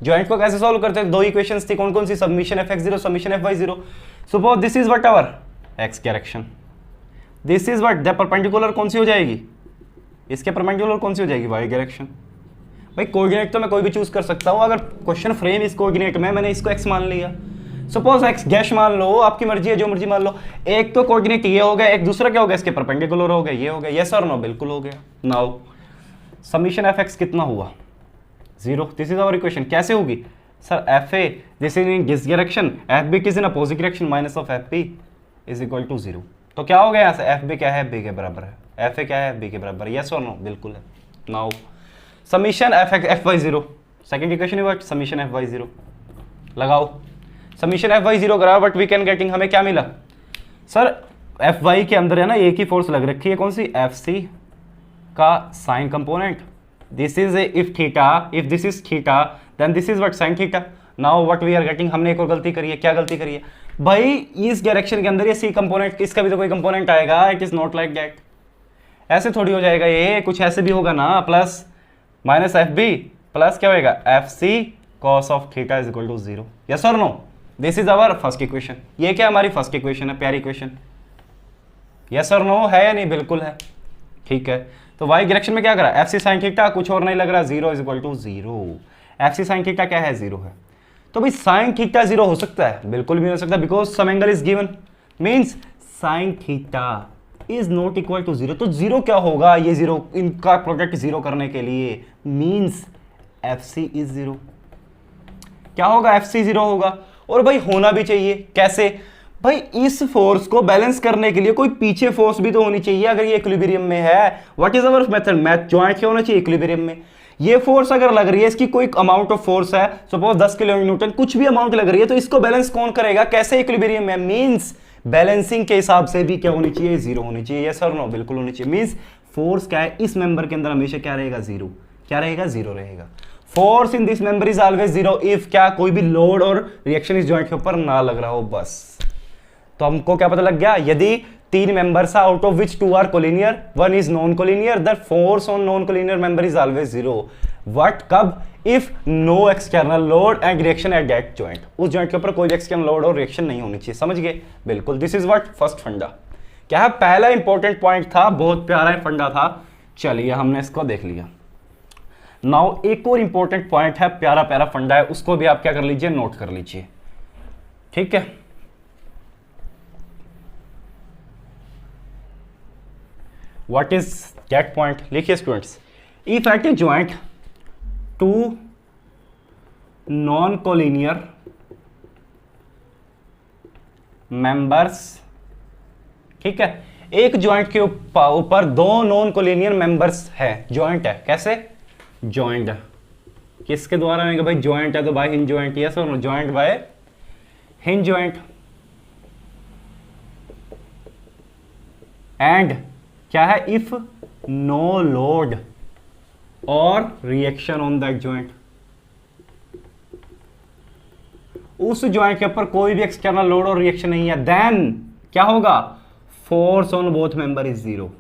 Joint को कैसे सोल्व करते हैं, दो इक्वेशंस थी, कौन कौन सी, summation F X zero, summation F Y zero. Suppose this is what our X direction, this is what the perpendicular कौन सी हो जाएगी, इसके परपेंडिकुलर कौन सी हो जाएगी, वाई डायरेक्शन। भाई कोऑर्डिनेट तो मैं कोई भी चूज कर सकता हूँ, अगर क्वेश्चन फ्रेम इस कोऑर्डिनेट में, मैंने इसको एक्स मान लिया, सपोज एक्स डैश मान लो, आपकी मर्जी है जो मर्जी मान लो, एक तो कोऑर्डिनेट ये हो गया, एक दूसरा क्या हो गया, इसके परपेंडिकुलर हो गया, ये हो गया, यस और नो, बिल्कुल हो गया। नाउ समीशन एफ एक्स कितना हुआ, zero, this is our equation. कैसे होगी sir, F A this is in this direction, F B is in opposite direction, minus of F P is equal to zero. तो क्या हो गया यहाँ से, एफ बी क्या है, बी के बराबर है, एफ ए क्या है, बी के बराबर है, यस और नो, बिल्कुल है। Now summation F X F Y zero, second equation है what, summation F Y zero लगाओ, समीशन एफ वाई जीरो कराओ, बट वी कैन गेटिंग, हमें क्या मिला सर, एफ वाई के अंदर है ना एक ही फोर्स लग रखी है, कौन सी, एफ सी का sine component, this is if theta, if this is theta then this is what sine theta. Now what we are getting, हमने एक और गलती करी है, क्या गलती करी है भाई, इस डायरेक्शन के अंदर ये सी कंपोनेंट, इसका भी तो कोई कंपोनेंट आएगा, it is not like that, ऐसे थोड़ी हो जाएगा ये, कुछ ऐसे भी होगा ना, plus minus F B plus क्या होएगा, F C cos of theta is equal to zero, yes और no, this is our first equation. ये क्या हमारी फर्स्ट इक्वेशन है, प्यारी इक्वेशन, यस और नो है या नहीं, बिल्कुल है, ठीक है। तो वाई डायरेक्शन में क्या करा, एफ सी साइन थीटा, कुछ और नहीं लग रहा, zero is equal to zero, F C sine theta क्या है, जीरो है। तो भाई साइन थीटा जीरो हो सकता है, बिल्कुल भी हो सकता है, because some angle is given, means sine theta is not equal to zero. तो जीरो क्या होगा, ये जीरो, इनका प्रोडक्ट जीरो करने के लिए means F C is zero, क्या होगा, एफ सी जीरो होगा। और भाई होना भी चाहिए, कैसे भाई, इस फोर्स को बैलेंस करने के लिए कोई पीछे फोर्स भी तो होनी चाहिए, अगर ये इक्विलिब्रियम में है, what is our method, math joint क्या होना चाहिए, इक्विलिब्रियम में। ये फोर्स अगर लग रही है, इसकी कोई अमाउंट ऑफ फोर्स है, सपोज 10 किलो न्यूटन, कुछ भी अमाउंट लग रही है, तो इसको बैलेंस कौन करेगा, कैसे, इक्विलिब्रियम में, मींस बैलेंसिंग के हिसाब से भी क्या होनी चाहिए, जीरो होनी चाहिए, यस और नो, बिल्कुल होनी चाहिए। मींस फोर्स क्या है, इस मेंबर के अंदर हमेशा क्या रहेगा, जीरो, क्या रहेगा, जीरो रहेगा। Force in this member is always zero if क्या, कोई भी लोड और रिएक्शन इस जॉइंट के ऊपर ना लग रहा हो, बस। तो हमको क्या पता लग गया, यदि तीन members are out of which two are collinear, one is non collinear, the force on non collinear member is always zero. What, कब, if no external load and reaction at that joint, उस joint के ऊपर कोई external load और reaction नहीं होनी चाहिए, समझ गए, बिल्कुल। This is what first फंडा, क्या है, पहला इंपॉर्टेंट पॉइंट था, बहुत प्यारा फंडा था, चलिए हमने इसको देख लिया। नाउ एक और इंपॉर्टेंट पॉइंट है, प्यारा प्यारा फंडा है, उसको भी आप क्या कर लीजिए, नोट कर लीजिए, ठीक है। What is that point? लिखिए students, if at a joint two non-collinear members, ठीक है, एक जॉइंट के ऊपर दो नॉन कोलिनियर मेंबर्स है, जॉइंट है, कैसे, जॉइंट किसके द्वारा आएगा भाई, जॉइंट है तो बाय हिंज जॉइंट, यस और no, joint by hinge joint, and क्या है, इफ नो लोड और रिएक्शन ऑन दैट जॉइंट, उस जॉइंट के ऊपर कोई भी एक्सटर्नल लोड और रिएक्शन नहीं है, देन क्या होगा, force on both member is zero,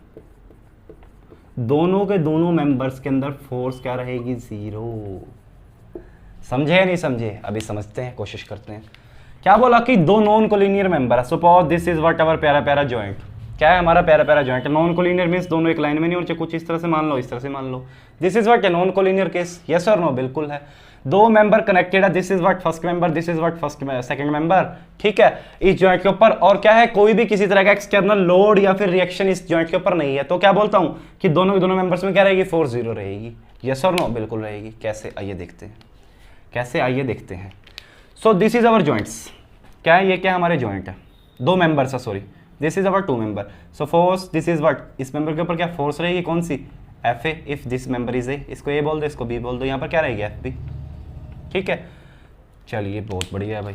दोनों के दोनों मेंबर्स के अंदर फोर्स क्या रहेगी, जीरो। समझे या नहीं समझे, अभी समझते हैं, कोशिश करते हैं। क्या बोला कि दो नॉन कोलिनियर मेंबर है, सपोज दिस इज व्हाट अवर प्यारा प्यारा जॉइंट, क्या है हमारा पैरा पैरा जॉइंट। नॉन कोलिनियर मींस दोनों एक लाइन में नहीं होने चाहिए, कुछ इस तरह से मान लो, इस तरह से मान लो। This is what a non collinear case, yes और नो, बिल्कुल है। दो मेंबर कनेक्टेड है, this is what first member, this is what first second member, ठीक है, इस जॉइंट के ऊपर। और क्या है, कोई भी किसी तरह का एक्सटर्नल लोड या फिर रिएक्शन इस जॉइंट के ऊपर नहीं है, तो क्या बोलता हूं कि दोनों के दोनों मेंबर्स में क्या रहेगी, फोर्स जीरो रहेगी, यस और नो, बिल्कुल रहेगी। कैसे, आइए देखते हैं, कैसे, आइए देखते हैं। सो दिस इज अवर जॉइंट्स, क्या है ये, क्या हमारे जॉइंट है, दो मेंबर्स है, sorry, this is our two member. So force, this is what, इस मेंबर के ऊपर क्या फोर्स रहेगी, कौन सी, F A, if this member is A, इसको ए बोल दो, इसको बी बोल दो, यहाँ पर क्या रहेगी, एफ बी, ठीक है। चलिए बहुत बढ़िया है भाई।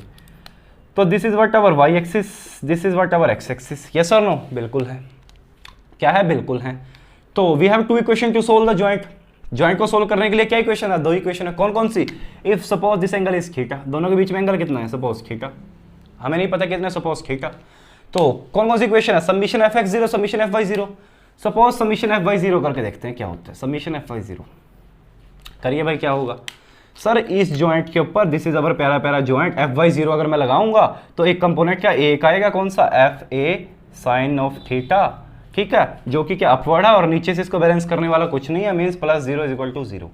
तो this is what our Y axis, this is what our X axis, yes और नो, बिल्कुल है, क्या है, बिल्कुल है। तो we have two equation to solve the joint. Joint को सोल्व करने के लिए क्या इक्वेशन है, दो इक्वेशन है, कौन कौन सी, if suppose this angle is theta, दोनों के बीच में एंगल कितना है, सपोज थीटा, हमें नहीं पता कितना, सपोज थीटा, तो कौन कौन सी इक्वेशन है, summation F X zero, summation F Y zero. Suppose summation F Y zero करके देखते हैं क्या होता है, समीशन एफ वाई जीरो करिए भाई, क्या होगा सर, इस जॉइंट के ऊपर दिस इज अवर पैरा पैरा जॉइंट, एफ वाई जीरो अगर मैं लगाऊंगा तो एक कंपोनेंट क्या एक आएगा, कौन सा, F A sine of theta, ठीक है, जो कि क्या अपवर्ड है, और नीचे से इसको बैलेंस करने वाला कुछ नहीं है, means plus zero is equal to zero,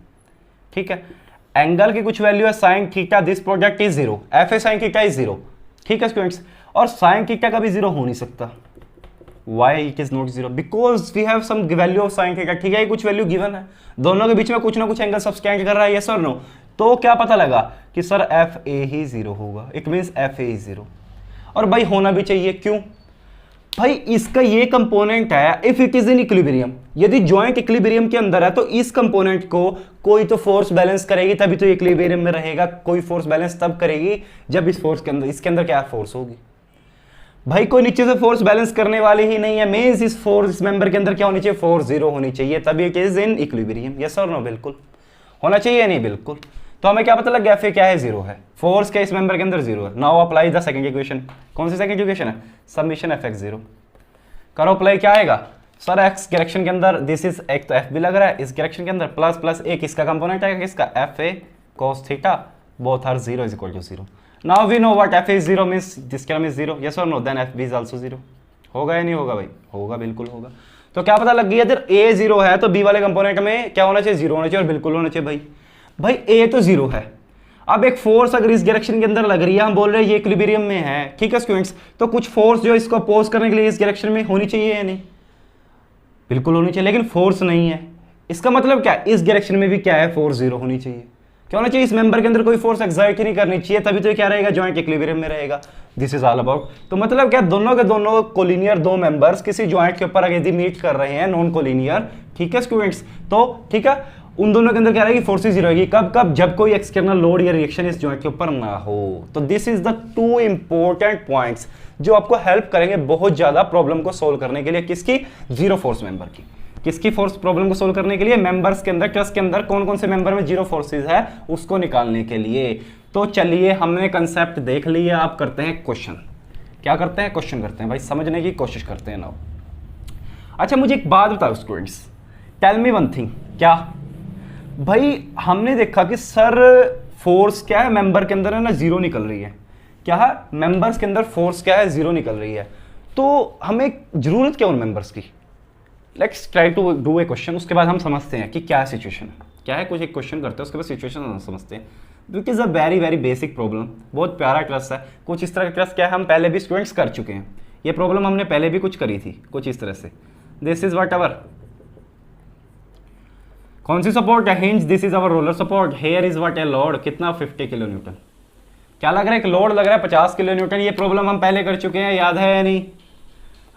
ठीक है। एंगल की कुछ वैल्यू है sine theta, this product is zero, F A sine theta is zero, ठीक है स्टूडेंट्स, और साइन थीटा का भी जीरो हो नहीं सकता। Why it is not zero? Because we have some value of sin theta, ठीक है, कुछ वैल्यू गिवन है, दोनों के बीच में कुछ ना कुछ एंगल सब्सटेंड कर रहा है, यस और नो। तो क्या पता लगा कि सर एफ ए ही जीरो होगा, it means F A is zero, और भाई होना भी चाहिए, क्यों भाई, इसका ये कंपोनेंट है, if it is in equilibrium, यदि जॉइंट इक्विलिब्रियम के अंदर है तो इस कंपोनेंट को कोई तो फोर्स बैलेंस करेगी, तभी तो इक्विलिब्रियम में रहेगा। कोई फोर्स बैलेंस तब करेगी जब इस फोर्स के अंदर, इसके अंदर क्या फोर्स होगी भाई, कोई नीचे से फोर्स बैलेंस करने वाली ही नहीं है, मींस इस फोर्स, इस मेंबर के अंदर क्या होनी चाहिए, फोर्स जीरो होनी चाहिए, तभी it is in equilibrium, yes और नो, बिल्कुल होना चाहिए, नहीं बिल्कुल। तो हमें क्या पता लग गया, फिर क्या है, जीरो है, फोर्स क्या इस मेंबर के अंदर जीरो है। Now apply the second equation, कौन सी सेकंड इक्वेशन है, समीशन एफ एक्स जीरो, करो अप्लाई, क्या आएगा सर, एक्स डायरेक्शन के अंदर दिस इज एक, तो एफ भी लग रहा है इस डायरेक्शन के अंदर, प्लस प्लस एक इसका कंपोनेंट आएगा, किसका, F A cos theta, both are zero is equal to zero. Now we know what F is zero means this term is zero, yes और no, then F B is also zero, होगा या नहीं होगा भाई, होगा, बिल्कुल होगा। तो क्या पता लग गया, अगर ए जीरो है तो बी वाले कंपोनेंट में क्या होना चाहिए, जीरो होना चाहिए, और बिल्कुल होना चाहिए भाई। भाई ए तो जीरो है, अब एक फोर्स अगर इस डायरेक्शन के अंदर लग रही है, हम बोल रहे हैं ये इक्विलिब्रियम में है, ठीक है स्टूडेंट्स, तो कुछ फोर्स जो इसको अपोज करने के लिए इस डायरेक्शन में होनी चाहिए या नहीं, बिल्कुल होनी चाहिए, लेकिन फोर्स नहीं है। इसका मतलब क्या, इस डायरेक्शन में भी क्या है, फोर्स जीरो होनी चाहिए, क्या होना चाहिए, इस मेंबर के अंदर कोई फोर्स एक्सर्ट ही नहीं करनी चाहिए, तभी तो क्या रहेगा, जॉइंट इक्विलिब्रियम में रहेगा। दिस इज ऑल अबाउट, तो मतलब क्या, दोनों के दोनों कोलिनियर दो मेंबर्स किसी जॉइंट के ऊपर यदि मीट कर रहे हैं, नॉन कोलिनियर, ठीक है स्टूडेंट्स, तो ठीक है, उन दोनों के अंदर क्या रहेगी, फोर्सेस जीरो रहेगी, कब कब, जब कोई एक्सटर्नल लोड या रिएक्शन इस जॉइंट के ऊपर ना हो। तो this is the two important points जो आपको हेल्प करेंगे बहुत ज्यादा प्रॉब्लम को सोल्व करने के लिए, किसकी, जीरो फोर्स मेंबर की, किसकी फोर्स प्रॉब्लम को सोल्व करने के लिए, मेंबर्स के अंदर, ट्रस्ट के अंदर कौन कौन से मेंबर में जीरो फोर्सेस है उसको निकालने के लिए। तो चलिए हमने कंसेप्ट देख लिया, आप करते हैं क्वेश्चन, क्या करते हैं, क्वेश्चन करते हैं भाई, समझने की कोशिश करते हैं नाउ। अच्छा मुझे एक बात बताओ students, tell me one thing, क्या भाई हमने देखा कि सर फोर्स क्या है मेंबर के अंदर है ना, जीरो निकल रही है, क्या है, मेंबर्स के अंदर फोर्स क्या है, जीरो निकल रही है, तो हमें जरूरत क्या उन मेंबर्स की, let's try to do a question, उसके बाद हम समझते हैं कि क्या सिचुएशन है, क्या है, कुछ एक क्वेश्चन करते हैं उसके बाद सिचुएशन समझते हैं। Which is a very very basic problem, बहुत प्यारा ट्रस्ट है, कुछ इस तरह का ट्रस्ट क्या है, हम पहले भी स्टूडेंट्स कर चुके हैं, ये प्रॉब्लम हमने पहले भी कुछ करी थी, कुछ इस तरह से। दिस इज वट एवर, कौन सी सपोर्ट है, hinge, this is our roller support, here is what a load, कितना 50 किलो न्यूटन, क्या लग रहा है, एक लोड लग रहा है 50 किलो न्यूटन, ये प्रॉब्लम हम पहले कर चुके हैं, याद है या नहीं,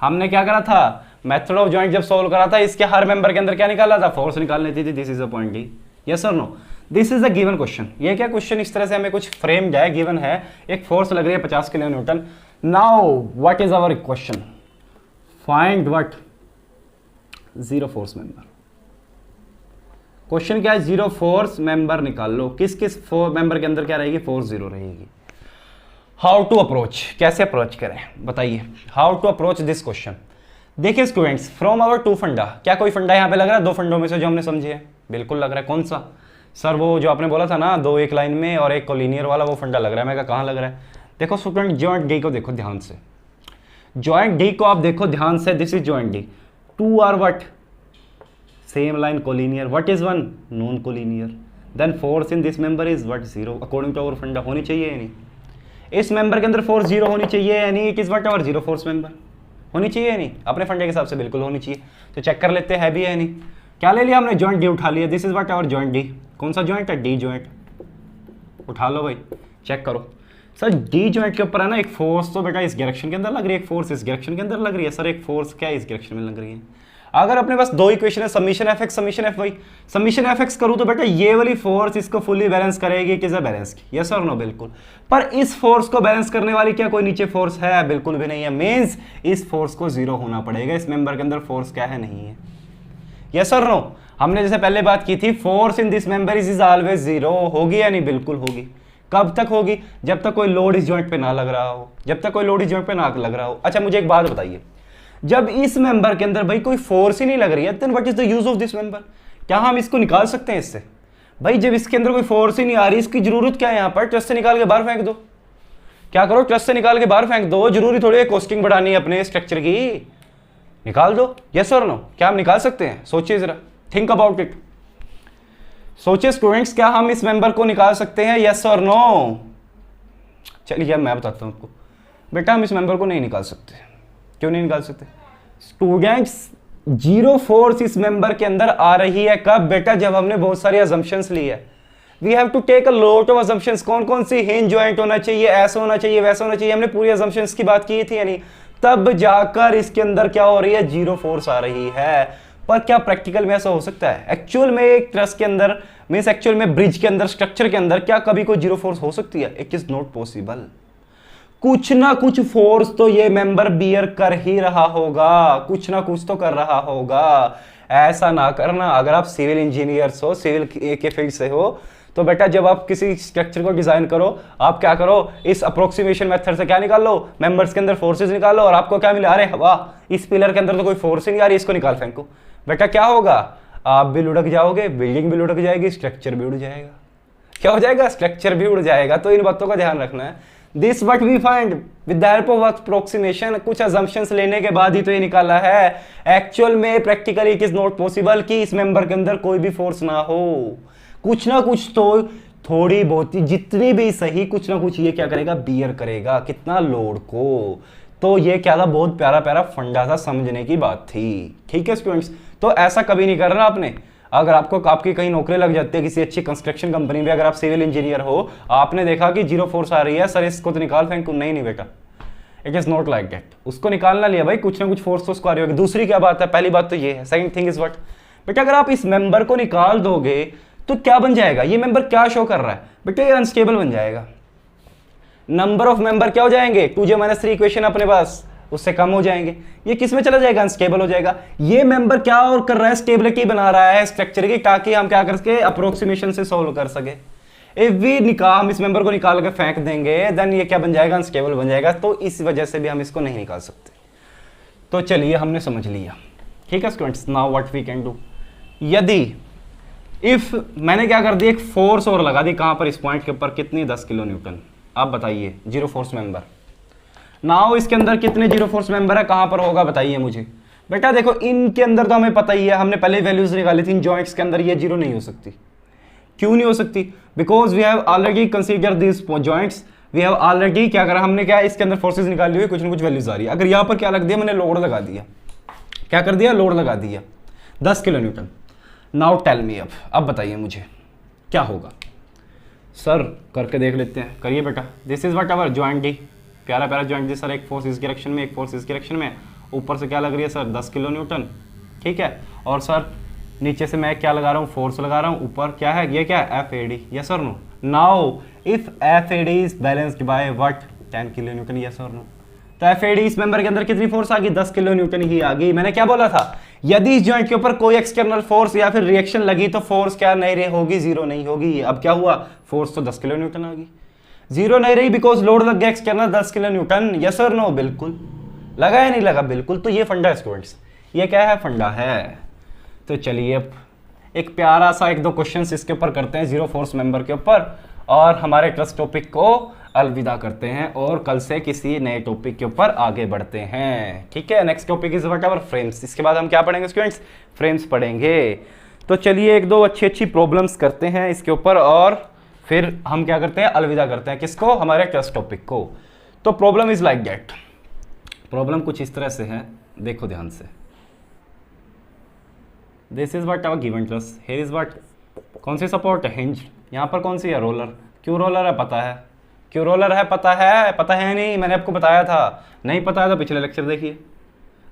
हमने क्या करा था, मेथड ऑफ जॉइंट जब सॉल्व करा था, इसके हर मेंबर के अंदर क्या निकाला था, फोर्स निकाल लेती थी, this is a point D, yes और no, this is a given question, ये क्या क्वेश्चन इस तरह से हमें कुछ फ्रेम जाए, गिवन है, एक फोर्स लग रही है 50 kilo newton. Now what is our question, find what, zero force member, question क्या है, जीरो फोर्स मेंबर निकाल लो, किस किस मेंबर के अंदर क्या रहेगी, फोर्स जीरो रहेगी। हाउ टू अप्रोच, कैसे अप्रोच करें बताइए, how to approach this question. देखिए students, from our two funda, क्या कोई फंडा यहाँ पे लग रहा है, दो फंडों में से जो हमने समझे है, बिल्कुल लग रहा है, कौन सा सर, वो जो आपने बोला था ना, दो एक लाइन में और एक कोलिनियर वाला, वो फंडा लग रहा है, मैं कहा कहाँ लग रहा है, देखो स्टूडेंट जॉइंट डी को देखो ध्यान से, ज्वाइंट डी को आप देखो ध्यान से, this is joint D, two are what, same line collinear, what is one, non collinear, then force in this member is what, zero, according to our funda होनी चाहिए या नहीं, इस मेंबर के अंदर फोर्स जीरो होनी चाहिए या नहीं, it is what our zero force member, होनी चाहिए या नहीं, अपने फंडे के हिसाब से बिल्कुल होनी चाहिए। तो चेक कर लेते हैं भी है नहीं, क्या ले लिया हमने, ज्वाइंट डी उठा लिया, this is what our joint D, कौन सा ज्वाइंट है, डी ज्वाइंट, उठा लो भाई, चेक करो सर, डी ज्वाइंट के ऊपर है ना एक फोर्स, तो बेटा इस डायरेक्शन के अंदर लग रही है, एक फोर्स इस डायरेक्शन के अंदर लग रही है, सर एक फोर्स क्या इस डायरेक्शन में लग रही है। अगर अपने पास दो इक्वेशन है, summation F X summation F Y, summation F X करूँ तो बेटा ये वाली फोर्स इसको फुली बैलेंस करेगी, किसे बैलेंस की, यस और नो, बिल्कुल। पर इस फोर्स को बैलेंस करने वाली क्या कोई नीचे फोर्स है, बिल्कुल भी नहीं है, मीन्स इस फोर्स को जीरो होना पड़ेगा, इस मेंबर के अंदर फोर्स क्या है, नहीं है, यस और नो। हमने जैसे पहले बात की थी, force in this member is always zero, होगी या नहीं, बिल्कुल होगी। कब तक होगी, जब तक कोई लोड इस जॉइंट पे ना लग रहा हो, जब तक कोई लोड इस जॉइंट पे ना लग रहा हो। अच्छा मुझे एक बात बताइए, जब इस मेंबर के अंदर भाई कोई फोर्स ही नहीं लग रही है, then what is the use of this member, क्या हम इसको निकाल सकते हैं इससे, भाई जब इसके अंदर कोई फोर्स ही नहीं आ रही, इसकी जरूरत क्या है, यहाँ पर ट्रस से निकाल के बाहर फेंक दो, क्या करो, ट्रस से निकाल के बाहर फेंक दो, जरूरी थोड़ी है कॉस्टिंग बढ़ानी है अपने स्ट्रक्चर की, निकाल दो, यस और नो, क्या हम निकाल सकते हैं, सोचिए जरा, थिंक अबाउट इट, सोचिए स्टूडेंट्स, क्या हम इस मेंबर को निकाल सकते हैं, यस और नो। चलिए मैं बताता हूं आपको, बेटा हम इस मेंबर को नहीं निकाल सकते, क्यों नहीं निकाल सकते स्टूडेंट्स, जीरो फोर्स इस मेंबर के अंदर आ रही है कब, बेटा जब हमने बहुत सारी अजम्पशंस ली है, we have to take a lot of assumptions, कौन कौन सी, हिंज ज्वाइंट होना चाहिए, ऐसा होना चाहिए, वैसा होना चाहिए, हमने पूरी अजम्पशंस की बात की थी यानी, तब जाकर इसके अंदर क्या हो रही है, जीरो फोर्स आ रही है। पर क्या प्रैक्टिकल में ऐसा हो सकता है, एक्चुअल में एक ट्रस के अंदर, मींस एक्चुअल में ब्रिज के अंदर, स्ट्रक्चर के अंदर क्या कभी कोई जीरो फोर्स हो सकती है, इट इज नॉट पॉसिबल। कुछ ना कुछ फोर्स तो ये मेंबर बियर कर ही रहा होगा, कुछ ना कुछ तो कर रहा होगा। ऐसा ना करना, अगर आप सिविल इंजीनियर्स हो, सिविल के फील्ड से हो, तो बेटा जब आप किसी स्ट्रक्चर को डिजाइन करो, आप क्या करो, इस अप्रोक्सीमेशन मेथड से क्या निकाल लो, मेंबर्स के अंदर फोर्सेस निकालो, और आपको क्या मिला, अरे वाह इस पिलर के अंदर तो कोई फोर्स नहीं आ रही, इसको निकाल फेंको, बेटा क्या होगा, आप भी लुढ़क जाओगे, बिल्डिंग भी लुढ़क जाएगी, स्ट्रक्चर भी उड़ जाएगा, क्या हो जाएगा, स्ट्रक्चर भी उड़ जाएगा। तो इन बातों का ध्यान रखना है, this what we find with the help of approximation, कुछ अजम्पशंस लेने के बाद ही तो ये निकाला है, एक्चुअल में practically it is not possible कि इस मेंबर के अंदर कोई भी फोर्स ना हो, कुछ ना कुछ तो थोड़ी बहुत ही, जितनी भी सही, कुछ ना कुछ ये क्या करेगा, बियर करेगा, कितना लोड को। तो ये क्या था, बहुत प्यारा प्यारा फंडा था, समझने की बात थी, ठीक है स्टूडेंट्स। तो ऐसा कभी नहीं करना आपने, अगर आपको आपकी कहीं नौकरी लग जाती है किसी अच्छी कंस्ट्रक्शन कंपनी में, अगर आप सिविल इंजीनियर हो, आपने देखा कि जीरो फोर्स आ रही है, सर इसको तो निकाल फेंको, नहीं बेटा, it is not like that, उसको निकालना लिया भाई, कुछ ना कुछ फोर्स तो उसको आ रही होगी। दूसरी क्या बात है, पहली बात तो ये है, सेकंड थिंग इज व्हाट, बेटा अगर आप इस मेंबर को निकाल दोगे तो क्या बन जाएगा, ये मेंबर क्या शो कर रहा है, बेटा ये अनस्टेबल बन जाएगा, नंबर ऑफ मेंबर क्या हो जाएंगे, 2j-3 इक्वेशन अपने पास उससे कम हो जाएंगे, ये किस में चला जाएगा, अनस्टेबल हो जाएगा। ये मेंबर क्या और कर रहा है, स्टेबिलिटी बना रहा है स्ट्रक्चर की, ताकि हम क्या कर सके, अप्रोक्सीमेशन से सोल्व कर सके। इफ वी हम इस मेंबर को निकाल के फेंक देंगे, देन ये क्या बन जाएगा, अनस्टेबल बन जाएगा, तो इस वजह से भी हम इसको नहीं निकाल सकते। तो चलिए हमने समझ लिया, ठीक है students. Now what we can do, यदि इफ मैंने क्या कर दिया, एक फोर्स और लगा दी, कहां पर, इस पॉइंट के ऊपर, कितनी, 10 किलो न्यूटन, आप बताइए, जीरो फोर्स मेंबर। नाउ इसके अंदर कितने जीरो फोर्स मेंबर है, कहां पर होगा बताइए मुझे। बेटा देखो इनके अंदर तो हमें पता ही है, हमने पहले वैल्यूज निकाली थी, इन जॉइंट्स के अंदर ये जीरो नहीं हो सकती। क्यों नहीं हो सकती, because we have already consider this joints, we have already क्या करा हमने, क्या इसके अंदर फोर्सेज निकाली हुई, कुछ ना कुछ वैल्यूज आ रही है। अगर यहाँ पर क्या लग दिया, मैंने लोड लगा दिया, क्या कर दिया, लोड लगा दिया 10 kilo newton. Now tell me, अब बताइए मुझे क्या होगा। सर करके देख लेते हैं, करिए बेटा। This is what our joint D, प्यारा प्यारा ज्वाइंट डी सर, एक फोर्स इस डायरेक्शन में, एक फोर्स इस डायरेक्शन में, ऊपर से क्या लग रही है सर, 10 किलो न्यूटन, ठीक है। और सर नीचे से मैं क्या लगा रहा हूँ, फोर्स लगा रहा हूँ, ऊपर क्या है, ये क्या है, FAD, यस और no. Now if FAD is balanced by what, 10 kilo newton, yes और नो। तो FAD इस मेंबर के अंदर कितनी फोर्स आ गई, 10 किलो न्यूटन ही आ गई। मैंने क्या बोला था, यदि इस जॉइंट के ऊपर कोई एक्सटर्नल फोर्स या फिर रिएक्शन लगी तो फोर्स क्या नहीं रही होगी, जीरो नहीं होगी। अब क्या हुआ, फोर्स तो 10 किलो न्यूटन आ गई, जीरो नहीं रही, बिकॉज लोड लग गया एक्सटर्नल 10 किलो न्यूटन, यस और नो, बिल्कुल लगा या नहीं लगा, बिल्कुल। तो ये फंडा है स्टूडेंट्स, ये क्या है, फंडा है। तो चलिए अब एक प्यारा सा 1-2 क्वेश्चन इसके ऊपर करते हैं, जीरो फोर्स मेंबर के ऊपर, और हमारे ट्रस्ट टॉपिक को अलविदा करते हैं और कल से किसी नए टॉपिक के ऊपर आगे बढ़ते हैं। ठीक है, next topic is whatever frames. इसके बाद हम क्या पढ़ेंगे स्टूडेंट्स? फ्रेम्स पढ़ेंगे। तो चलिए एक दो अच्छी प्रॉब्लम्स करते हैं इसके ऊपर और फिर हम क्या करते हैं? अलविदा करते हैं। किसको? हमारे टेस्ट टॉपिक को। तो problem is like that. Problem कुछ इस तरह से है, देखो ध्यान से। This is what our given truss, here is what, कौन सी सपोर्ट है? हिंज। यहाँ पर कौन सी है? रोलर। क्यों रोलर है? पता है। क्यों रोलर है? पता है। पता है नहीं, मैंने आपको बताया था। नहीं पता है तो पिछले लेक्चर देखिए।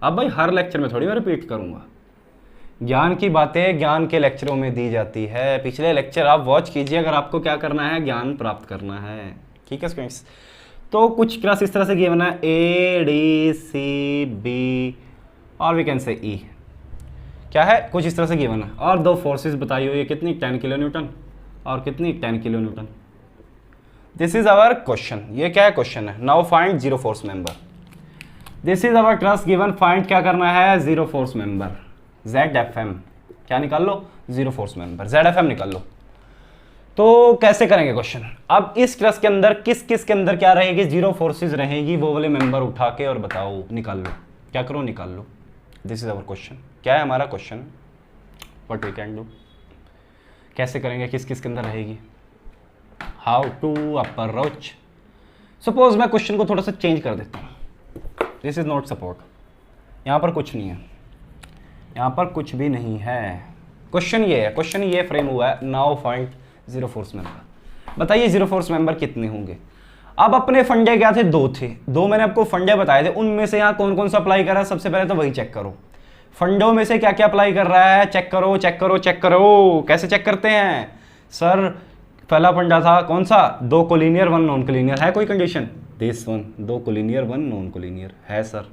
अब भाई हर लेक्चर में थोड़ी मैं रिपीट करूंगा। ज्ञान की बातें ज्ञान के लेक्चरों में दी जाती है। पिछले लेक्चर आप वॉच कीजिए अगर आपको क्या करना है, ज्ञान प्राप्त करना है। ठीक है स्टूडेंट्स, तो कुछ क्लास इस तरह से गिवन है, ए डी सी बी और वी कैन से ई। क्या है? कुछ इस तरह से गिवन है और दो फोर्सेस बताई हुई है, कितनी? 10 किलो न्यूटन और कितनी? 10 kilo newton. This is our question. ये क्या है? क्वेश्चन है। Now find zero force member. This is our truss given. Find क्या करना है? Zero force member. ZFM क्या निकाल लो? Zero force member. ZFM निकाल लो। तो कैसे करेंगे क्वेश्चन? अब इस ट्रस्ट के अंदर किस किस के अंदर क्या रहेगी? जीरो फोर्सेस रहेगी। वो वाले मेंबर उठा के और बताओ, निकाल लो। क्या करो? निकाल लो। This is our question. क्या है हमारा question? What we can do. कैसे करेंगे? किस किस के अंदर रहेगी? How to approach. सपोज मैं क्वेश्चन को थोड़ा सा चेंज कर देता हूँ। This is not support. यहाँ पर कुछ नहीं है, यहाँ पर कुछ भी नहीं है। क्वेश्चन ये है, क्वेश्चन ये फ्रेम हुआ है। Now find zero force member. बताइए जीरो फोर्स मेंबर कितने होंगे? अब अपने फंडे क्या थे? दो थे। दो मैंने आपको फंडे बताए थे, उनमें से यहाँ कौन कौन सा अप्लाई कर रहा है? सबसे पहले तो वही चेक करो। फंडों में से क्या क्या अप्लाई कर रहा है? चेक करो चेक करो चेक करो। कैसे चेक करते हैं सर? पहला फंडा था कौन सा? दो कोलिनियर वन नॉन कोलिनियर। है कोई कंडीशन? दिस वन, दो कोलिनियर वन नॉन कोलिनियर है सर।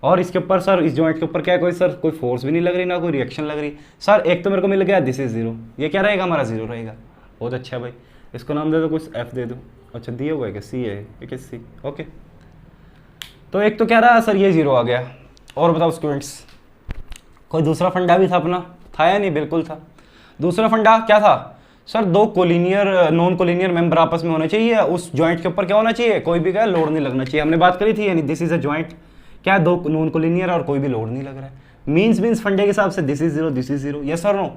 और इसके ऊपर सर, इस जॉइंट के ऊपर क्या है? कोई सर कोई फोर्स भी नहीं लग रही, ना कोई रिएक्शन लग रही। सर एक तो मेरे को मिल गया, दिस इज जीरो। ये क्या रहेगा? हमारा जीरो रहेगा। बहुत अच्छा है भाई। इसको नाम दे दो कुछ, एफ दे दो। अच्छा दिया हुआ है क्या? सी है, एक सी। ओके, तो एक तो कह रहा है सर ये जीरो आ गया। और बताओ स्टूडेंट्स, कोई दूसरा फंडा भी था अपना? था या नहीं? बिल्कुल था। दूसरा फंडा क्या था सर? दो कोलिनियर नॉन कोलिनियर मेंबर आपस में होने चाहिए। उस जॉइंट के ऊपर क्या होना चाहिए? कोई भी क्या लोड नहीं लगना चाहिए। हमने बात करी थी, यानी दिस इज अ जॉइंट। क्या? दो नॉन कोलिनियर और कोई भी लोड नहीं लग रहा है। मीन्स फंडे के हिसाब से this is zero, this is zero. Yes और नो?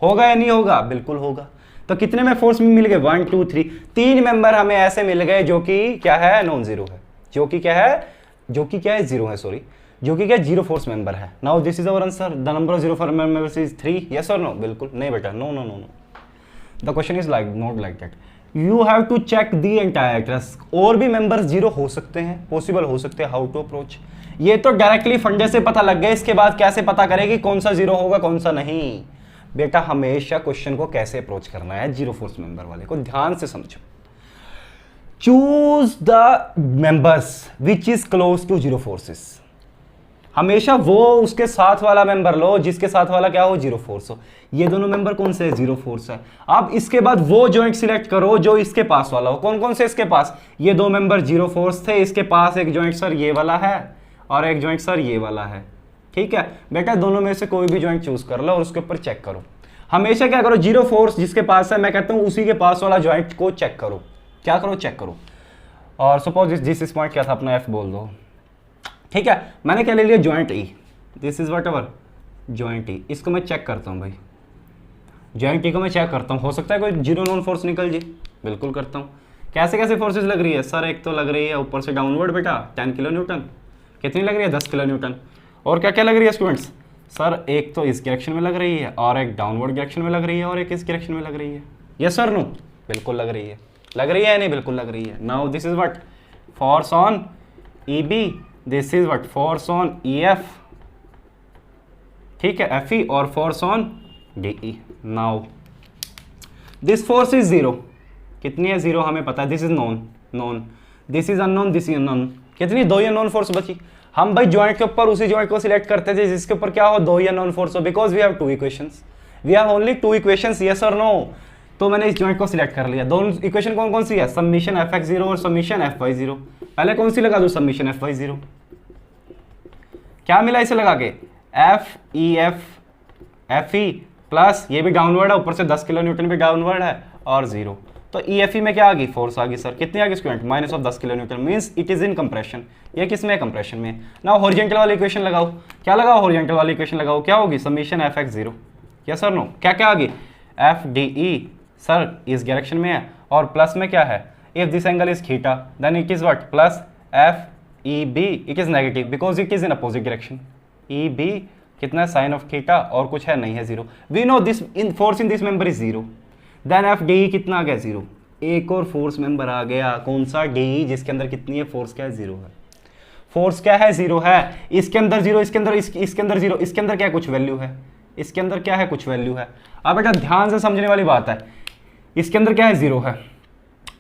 होगा या नहीं होगा? बिल्कुल होगा। तो कितने में फोर्स मिल गए? 1 2 3। तीन मेंबर हमें ऐसे मिल गए जो कि क्या है? नॉन जीरो है। जो कि क्या है? जो कि क्या है? जीरो है, सॉरी। जो कि क्या? जीरो फोर्स मेंबर है। Now this is our answer. The number of zero force members is 3। Yes और नो? बिल्कुल नहीं बेटा, no no no no. The question is like not like that. You have to check the entire trust. और भी मेंबर्स जीरो हो सकते हैं, पॉसिबल हो सकते हैं। How to approach? ये तो डायरेक्टली फंडे से पता लग गया। इसके बाद कैसे पता करेगी कौन सा जीरो होगा कौन सा नहीं? बेटा हमेशा क्वेश्चन को कैसे अप्रोच करना है, जीरो फोर्स मेंबर वाले को ध्यान से समझो। Choose the members which is close to zero forces. हमेशा वो उसके साथ वाला मेंबर लो जिसके साथ वाला क्या हो? जीरो फोर्स हो। ये दोनों मेंबर कौन से? जीरो फोर्स है। अब इसके बाद वो जॉइंट सिलेक्ट करो जो इसके पास वाला हो। कौन कौन से इसके पास? ये दो मेंबर जीरो फोर्स थे, इसके पास एक जॉइंट सर ये वाला है और एक जॉइंट सर ये वाला है। ठीक है बेटा, दोनों में से कोई भी जॉइंट चूज कर लो और उसके ऊपर चेक करो। हमेशा क्या करो? जीरो फोर्स जिसके पास है, मैं कहता हूं उसी के पास वाला जॉइंट को चेक करो। क्या करो? चेक करो। और सपोज जिस पॉइंट क्या था अपना एफ बोल दो। ठीक है, मैंने क्या ले लिया? Joint E. This is whatever joint E. इसको मैं चेक करता हूँ भाई। जॉइंट ई को मैं चेक करता हूँ। हो सकता है कोई जीरो नॉन फोर्स निकल जाए। बिल्कुल करता हूँ। कैसे कैसे फोर्सेस लग रही है सर? एक तो लग रही है ऊपर से डाउनवर्ड बेटा 10 किलो न्यूटन। कितनी लग रही है? 10 किलो न्यूटन। और क्या क्या लग रही है स्टूडेंट्स? सर एक तो इस डायरेक्शन में लग रही है और एक डाउनवर्ड डायरेक्शन में लग रही है और एक इस डायरेक्शन में लग रही है। Yes sir? नो? बिल्कुल लग रही है। लग रही है या नहीं? बिल्कुल लग रही है। Now this is what? Force on E B. This is what? Force on E F. ठीक है, एफ ई। और force on D E. Now this force is zero. कितनी है? जीरो हमें पता है। This is known known. This is unknown, this is unknown. कितनी? दो ही अननोन फोर्स बची। हम भाई जॉइंट के ऊपर उसी जॉइंट को सिलेक्ट करते थे जिसके ऊपर क्या हो? दो ही अननोन फोर्स हो। Because we have two equations. We have only two equations. Yes और नो? तो मैंने इस जॉइंट को सिलेक्ट कर लिया। दोनों इक्वेशन कौन कौन सी है? समीशन एफ एक्स जीरो और समीशन एफ वाई जीरो। पहले कौन सी लगा दो? Summation F Y zero. क्या मिला इसे लगा के? एफ ई प्लस ये भी डाउनवर्ड है, ऊपर से 10 किलो न्यूटन भी डाउनवर्ड है और जीरो। तो EFE में क्या आ गई, फोर्स आ गई सर, कितनी आ गई student, minus of 10 kilo Newton, means it is in compression. ये किस में, कंप्रेशन में। नाउ हॉरिजॉन्टल वाली इक्वेशन लगाओ, क्या लगाओ, हॉरिजॉन्टल वाली इक्वेशन लगाओ, क्या होगी, summation Fx0, yes sir no, क्या क्या आ गई, FDE सर इस डायरेक्शन में है, और प्लस में क्या है, if this angle is theta then it is what, plus FEB it is negative because it is in opposite direction. EB कितना, साइन ऑफ थीटा, और कुछ है नहीं है, zero. We know this in force in this member is zero, then FDE कितना आ गया, जीरो। एक और फोर्स मेंबर आ गया, कौन सा, DE, जिसके अंदर कितनी है, फोर्स क्या है, जीरो है। फोर्स क्या है, जीरो है, इसके अंदर जीरो, इसके अंदर इसके अंदर जीरो, इसके अंदर क्या है, कुछ वैल्यू है, इसके अंदर क्या है, कुछ वैल्यू है। अब बेटा ध्यान से समझने वाली बात है, इसके अंदर क्या है, जीरो है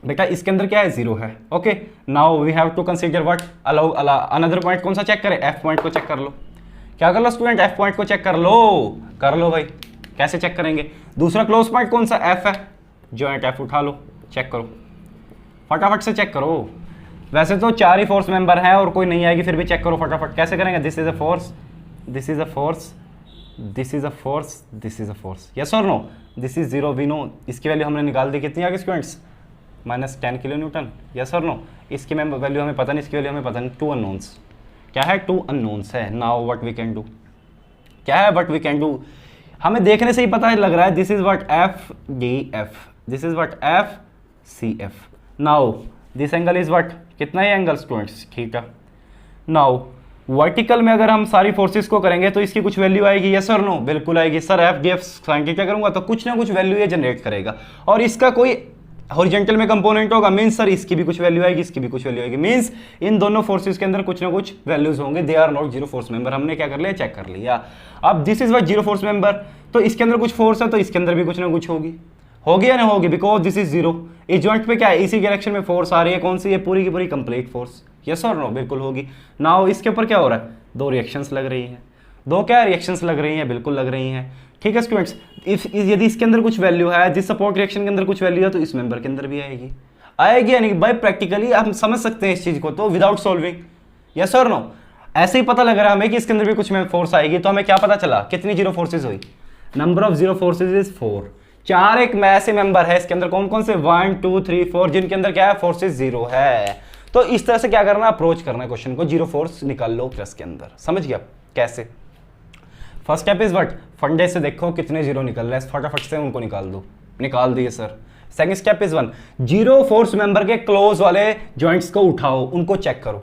बेटा, इसके अंदर क्या है, जीरो है। Okay, now we have to consider what, allow another point, कौन सा चेक करें, F पॉइंट को चेक कर लो। क्या कर लो स्टूडेंट, F पॉइंट को चेक कर लो भाई। कैसे चेक करेंगे, दूसरा क्लोज पॉइंट कौन सा, F है, जॉइंट F उठा लो, चेक करो, फटाफट से चेक करो। वैसे तो 4 ही फोर्स मेंबर हैं और कोई नहीं आएगी, फिर भी चेक करो फटाफट। कैसे करेंगे, this is a force, this is a force, this is a force, this is a force, yes और no, this is zero, we know, इसकी वैल्यू हमने निकाल दी, कितनी आ गई स्टूडेंट्स, -10 किलो न्यूटन, यस और नो। इसकी वैल्यू हमें पता नहीं, इसकी वैल्यू हमें पता नहीं, 2 अननोन्स, क्या है, 2 अननोन्स है। Now what we can do, क्या है व्हाट वी कैन डू, हमें देखने से ही पता लग रहा है, this is what FDF, this is what FCF। Now this angle is what, कितना है angle students, theta. Now vertical में अगर हम सारी फोर्सेस को करेंगे तो इसकी कुछ वैल्यू आएगी, यस और नो, बिल्कुल आएगी सर। FDF साइन थीटा करूंगा तो कुछ ना कुछ वैल्यू ये जनरेट करेगा, और इसका कोई हॉरिजॉन्टल में कंपोनेंट होगा, मींस सर इसकी भी कुछ वैल्यू आएगी, इसकी भी कुछ वैल्यू आएगी, मींस इन दोनों फोर्सेस के अंदर कुछ ना कुछ वैल्यूज होंगे, they are not zero force member. हमने क्या कर लिया, चेक कर लिया। अब this is what zero force member, तो इसके अंदर कुछ फोर्स है तो इसके अंदर भी कुछ ना कुछ होगी या नहीं होगी, बिकॉज दिस इज जीरो। इस जॉइंट पे क्या है, इसी डायरेक्शन में फोर्स आ रही है, कौन सी, ये पूरी की पूरी कंप्लीट फोर्स, यस और नो, बिल्कुल होगी। नाउ इसके ऊपर क्या हो रहा है, 2 रिएक्शंस लग रही हैं, 2 क्या रिएक्शंस लग रही हैं, बिल्कुल लग रही हैं, ठीक है स्टूडेंट्स। यदि इसके अंदर कुछ वैल्यू है, जिस सपोर्ट रिएक्शन के अंदर कुछ वैल्यू है, तो इस मेंबर के अंदर भी आएगी यानी बाय प्रैक्टिकली हम समझ सकते हैं इस चीज को, तो विदाउट सॉल्विंग, यस और नो। ऐसे ही पता लग रहा है हमें कि इसके अंदर भी कुछ फोर्स आएगी, तो हमें क्या पता चला, कितनी जीरो फोर्सेज हुई, number of zero forces is 4। 4 एक ऐसे मेंबर है इसके अंदर, कौन कौन से, 1 2 3 4, जिनके अंदर क्या है, फोर्सेज जीरो है। तो इस तरह से क्या करना, अप्रोच करना है क्वेश्चन को, जीरो फोर्स निकाल लो प्लस के अंदर, समझ गया कैसे। फर्स्ट स्टेप इज व्हाट, फंडे से देखो कितने जीरो निकल रहे हैं, फटाफट से उनको निकाल दो, निकाल दिए sir. Second step is 1, zero force member के क्लोज वाले जॉइंट्स को उठाओ, उनको चेक करो,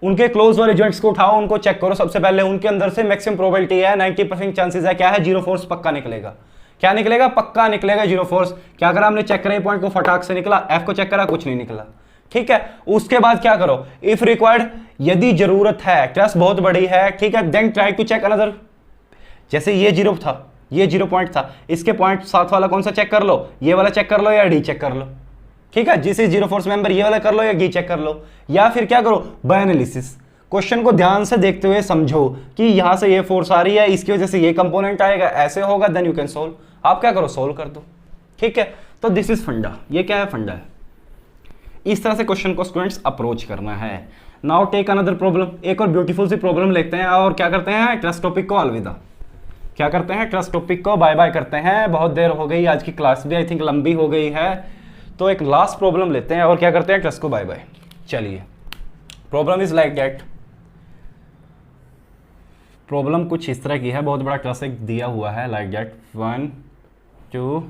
उनके क्लोज वाले जॉइंट्स को उठाओ, उनको चेक करो। सबसे पहले उनके अंदर से मैक्सिमम प्रोबेबिलिटी है, 90% चांसेस है, क्या है, जीरो फोर्स पक्का निकलेगा। क्या निकलेगा, पक्का निकलेगा जीरो फोर्स। क्या करा हमने, चेक करा पॉइंट को, फटाक से निकला, F को चेक करा, कुछ नहीं निकला, ठीक है। उसके बाद क्या करो, इफ रिक्वायर्ड, यदि जरूरत है, ट्रस्ट बहुत बड़ी है, ठीक है, then try to check another. जैसे ये जीरो था, ये 0 पॉइंट था, इसके पॉइंट साथ वाला कौन सा चेक कर लो, ये वाला चेक कर लो या D चेक कर लो, ठीक है। जिस जीरो फोर्स मेंबर ये वाला कर लो या D चेक कर लो, या फिर क्या करो, बाय एनालिसिस। क्वेश्चन को ध्यान से देखते हुए समझो कि यहां से ये फोर्स आ रही है, इसकी वजह से ये कंपोनेंट आएगा, ऐसे होगा, देन यू कैन सोल्व। आप क्या करो, सोल्व कर दो, ठीक है। तो दिस इज फंडा, ये क्या है, फंडा है। इस तरह से क्वेश्चन को स्टूडेंट्स अप्रोच करना है। नाउ टेक अनदर प्रॉब्लम, एक और ब्यूटीफुल सी प्रॉब्लम लेते हैं, और क्या करते हैं, ट्रस्ट टॉपिक को अलविदा, क्या करते हैं, ट्रस्ट टॉपिक को बाय बाय करते हैं। बहुत देर हो गई, आज की क्लास भी आई थिंक लंबी हो गई है, तो एक लास्ट प्रॉब्लम लेते हैं और क्या करते हैं, ट्रस्ट को बाय बाय। चलिए, problem is like that, problem कुछ इस तरह की है, बहुत बड़ा ट्रस्ट एक दिया हुआ है, like that 1 2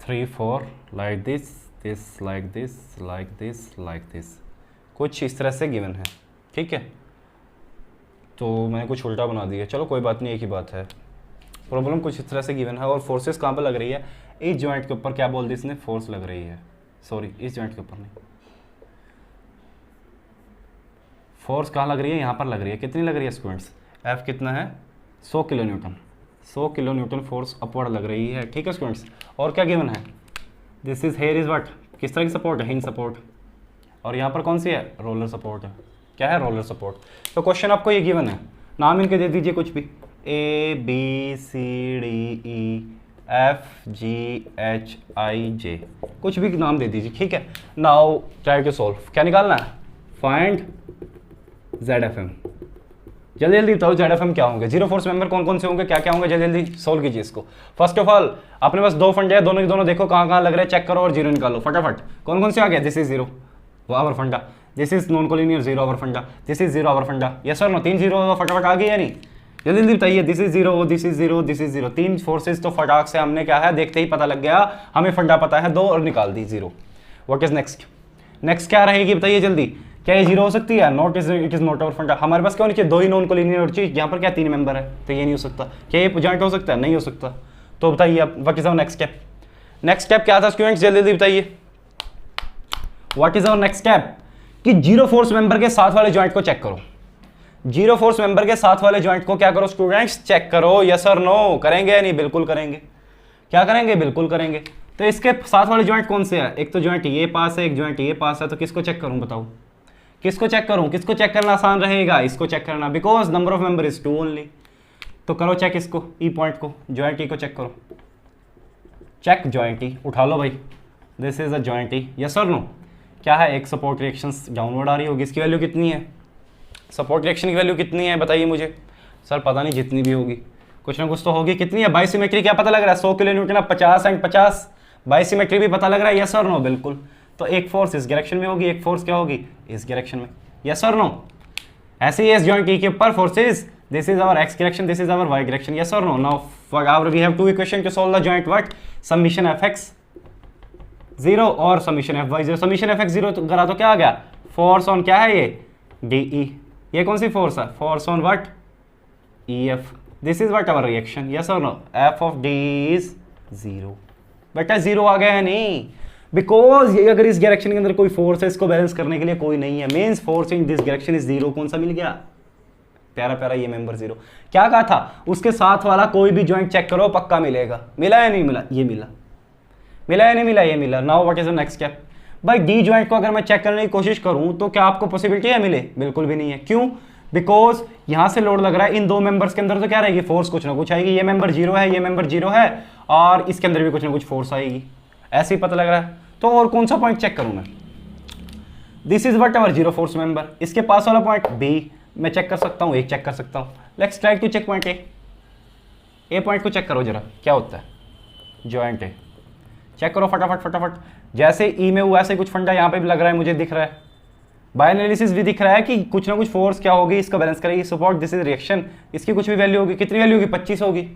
3 4, like this, this like this, like this, like this, कुछ इस तरह से गिवन है, ठीक है। तो मैंने कुछ उल्टा बना दिया, चलो कोई बात नहीं, एक ही बात है। प्रॉब्लम कुछ इस तरह से गिवन है, और फोर्सेस कहाँ पर लग रही है, इस जॉइंट के ऊपर, क्या बोल दी इसने, फोर्स लग रही है, सॉरी इस जॉइंट के ऊपर नहीं, फोर्स कहाँ लग रही है, यहाँ पर लग रही है। कितनी लग रही है स्टूडेंट्स, F कितना है, 100 kilo Newton, 100 kilo Newton force upward लग रही है, ठीक है स्टूडेंट्स। और क्या गिवन है, this is here is what, किस तरह की सपोर्ट है, हिंज सपोर्ट, और यहाँ पर कौन सी है, रोलर सपोर्ट है, क्या है, रोलर सपोर्ट। तो क्वेश्चन आपको ये गिवन है, नाम इनके दे दीजिए कुछ भी, A B C D E F G H I J, कुछ भी नाम दे दीजिए, ठीक है। नाउ ट्राई टू सोल्व, क्या निकालना है, फाइंड ZFM, जल्दी जल्दी बताओ ZFM क्या होंगे, जीरो फोर्स मेंबर कौन कौन से होंगे, क्या क्या होंगे, जल्दी जल्दी सोल्व कीजिए इसको। फर्स्ट ऑफ ऑल अपने पास दो फंडे हैं, दोनों के दोनों देखो कहाँ कहाँ लग रहे हैं, चेक करो और जीरो निकालो फटाफट। कौन कौन से आ गया, दिस इज जीरो आवर फंडा, this is non collinear zero hour फंडा, दिस इज जीरो आवर फंडा, यस और नो, तीन जीरो फटाफट आ गई या नहीं, जल्दी जल्दी बताइए। This is zero, this is zero, this is zero, तीन फोर्सेज तो फटाक से हमने क्या है देखते ही पता लग गया, हमें फंडा पता है, दो और निकाल दी zero. What is next, next क्या रहेगी बताइए जल्दी, क्या ये जीरो हो सकती है, not is it is not our funda. हमारे पास क्या होनी चाहिए, दो ही नॉन कोलिनियर होनी चाहिए, यहाँ पर क्या तीन मेंबर है तो ये नहीं हो सकता, क्या ये जॉइंट हो सकता है, नहीं हो सकता। तो बताइए अब what is our next step, next step क्या था स्टूडेंट्स, जल्दी जल्दी बताइए। What is our next step कि जीरो फोर्स मेंबर के साथ वाले जॉइंट को चेक करो, जीरो फोर्स मेंबर के साथ वाले जॉइंट को क्या करो स्टूडेंट्स, चेक करो, यस और नो, करेंगे या नहीं, बिल्कुल करेंगे, क्या करेंगे, बिल्कुल करेंगे। तो इसके साथ वाले जॉइंट कौन से हैं, एक तो जॉइंट ये पास है, एक जॉइंट ये पास है, तो किसको चेक करूं बताओ, किसको चेक करूं, किसको चेक करना आसान रहेगा, इसको चेक करना, because number of member is 2 only. तो करो चेक इसको, ई पॉइंट को, जॉइंट ई को चेक करो, चेक जॉइंट ई, उठा लो भाई, this is a joint E, yes और नो। क्या है, एक सपोर्ट रिएक्शंस डाउनवर्ड आ रही होगी, इसकी वैल्यू कितनी है, सपोर्ट रिएक्शन की वैल्यू कितनी है बताइए मुझे, सर पता नहीं, जितनी भी होगी कुछ ना कुछ तो होगी, कितनी है, बाइसिमेट्री क्या पता लग रहा है, 100 किलो न्यूटन, 50 एंड 50, बाइसिमेट्री भी पता लग रहा है, यस और नो, बिल्कुल। तो एक फोर्स इस डायरेक्शन में होगी, एक फोर्स क्या होगी इस डायरेक्शन में, यस और नो। ऐसे ही इस जॉइंट ई के ऊपर forces, this is our X direction, this is our Y direction, yes और no. Now for our we have two equation to solve the joint, what, summation F X 0 और summation F Y 0, summation F X 0 करा तो क्या आ गया, फोर्स ऑन क्या है ये, डी ई, ये कौन सी फोर्स है, force on what, E F, this is what our reaction, yes और no, F of D is 0, बेटा 0 आ गया है नहीं, बिकॉज ये अगर इस डायरेक्शन के अंदर कोई फोर्स है, इसको बैलेंस करने के लिए कोई नहीं है, means force in this direction is 0, कौन सा मिल गया, प्यारा प्यारा ये मेंबर 0। क्या कहा था, उसके साथ वाला कोई भी जॉइंट चेक करो पक्का मिलेगा, मिला या नहीं मिला, ये मिला, मिला या नहीं मिला, ये मिला। Now what is the next step, भाई डी जॉइंट को अगर मैं चेक करने की कोशिश करूं तो क्या आपको पॉसिबिलिटी है मिले, बिल्कुल भी नहीं है, क्यों, बिकॉज यहां से लोड लग रहा है, इन दो मेंबर्स के अंदर तो क्या रहेगी, फोर्स कुछ ना कुछ आएगी, ये मेंबर 0 है, ये मेंबर 0 है, और इसके अंदर भी कुछ ना कुछ फोर्स आएगी, ऐसे ही पता लग रहा है। तो और कौन सा पॉइंट चेक करूं मैं, this is what our zero force member, इसके पास वाला पॉइंट बी मैं चेक कर सकता हूं, एक चेक कर सकता हूं, let's try to check point A point को चेक करो जरा, क्या होता है, जॉइंट ए चेक करो फटाफट फटाफट, जैसे ई में हुआ ऐसे कुछ फंडा यहाँ पे भी लग रहा है, मुझे दिख रहा है, बाय एनालिसिस भी दिख रहा है कि कुछ ना कुछ फोर्स क्या होगी, इसका बैलेंस करेगी, सपोर्ट दिस इज रिएक्शन, इसकी कुछ भी वैल्यू होगी, कितनी वैल्यू होगी, 25 होगी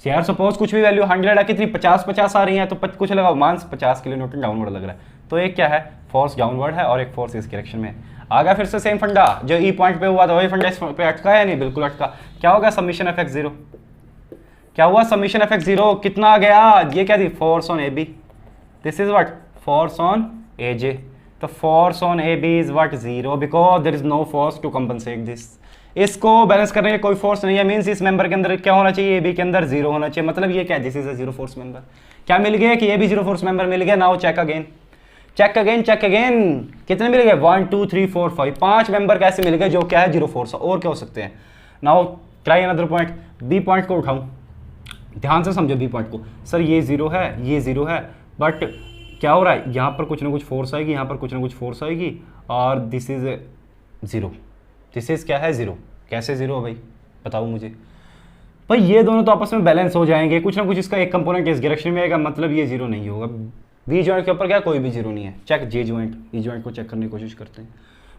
यार, सपोज कुछ भी वैल्यू 100 है, कितनी 50 आ रही है, तो कुछ लगाओ, मान 50 किलो न्यूटन डाउनवर्ड लग रहा है, तो एक क्या है, फोर्स डाउनवर्ड है और एक फोर्स इस डायरेक्शन में आ गया, फिर से सेम फंडा जो ई पॉइंट पे हुआ था वही फंडा इस पे अटका है, नहीं बिल्कुल अटका, क्या होगा, समीशन एफ एक्स 0, क्या हुआ, समीशन एफ एक्स 0 कितना आ गया, ये क्या थी, force on A B, this is what, force on A J, तो force on A B is what 0, because there is no force to compensate this, इसको बैलेंस करने के कोई फोर्स नहीं है, मींस इस मेंबर के अंदर क्या होना चाहिए, ए बी के अंदर 0 होना चाहिए, मतलब ये क्या है, this is a zero force member, क्या मिल गया कि ये भी जीरो फोर्स मेंबर मिल गया। Now check again, check again, check again, कितने मिल गए, 1 2 3 4 5, 5 मेंबर कैसे मिल गए जो क्या है जीरो फोर्स, और क्या हो सकते हैं। Now try another point, B point को उठाऊं, ध्यान से समझो बी पॉइंट को, सर ये 0 है, ये 0 है, बट क्या हो रहा है, यहाँ पर कुछ ना कुछ फोर्स आएगी, यहाँ पर कुछ ना कुछ फोर्स आएगी, और दिस इज 0, दिस इज क्या है 0, कैसे 0 है भाई बताओ मुझे, भाई ये दोनों तो आपस में बैलेंस हो जाएंगे, कुछ ना कुछ इसका एक कंपोनेंट इस डायरेक्शन में आएगा, मतलब ये 0 नहीं होगा। बी जॉइंट के ऊपर क्या कोई भी 0 नहीं है, चेक जे जॉइंट, ई जॉइंट को चेक करने की कोशिश करते हैं।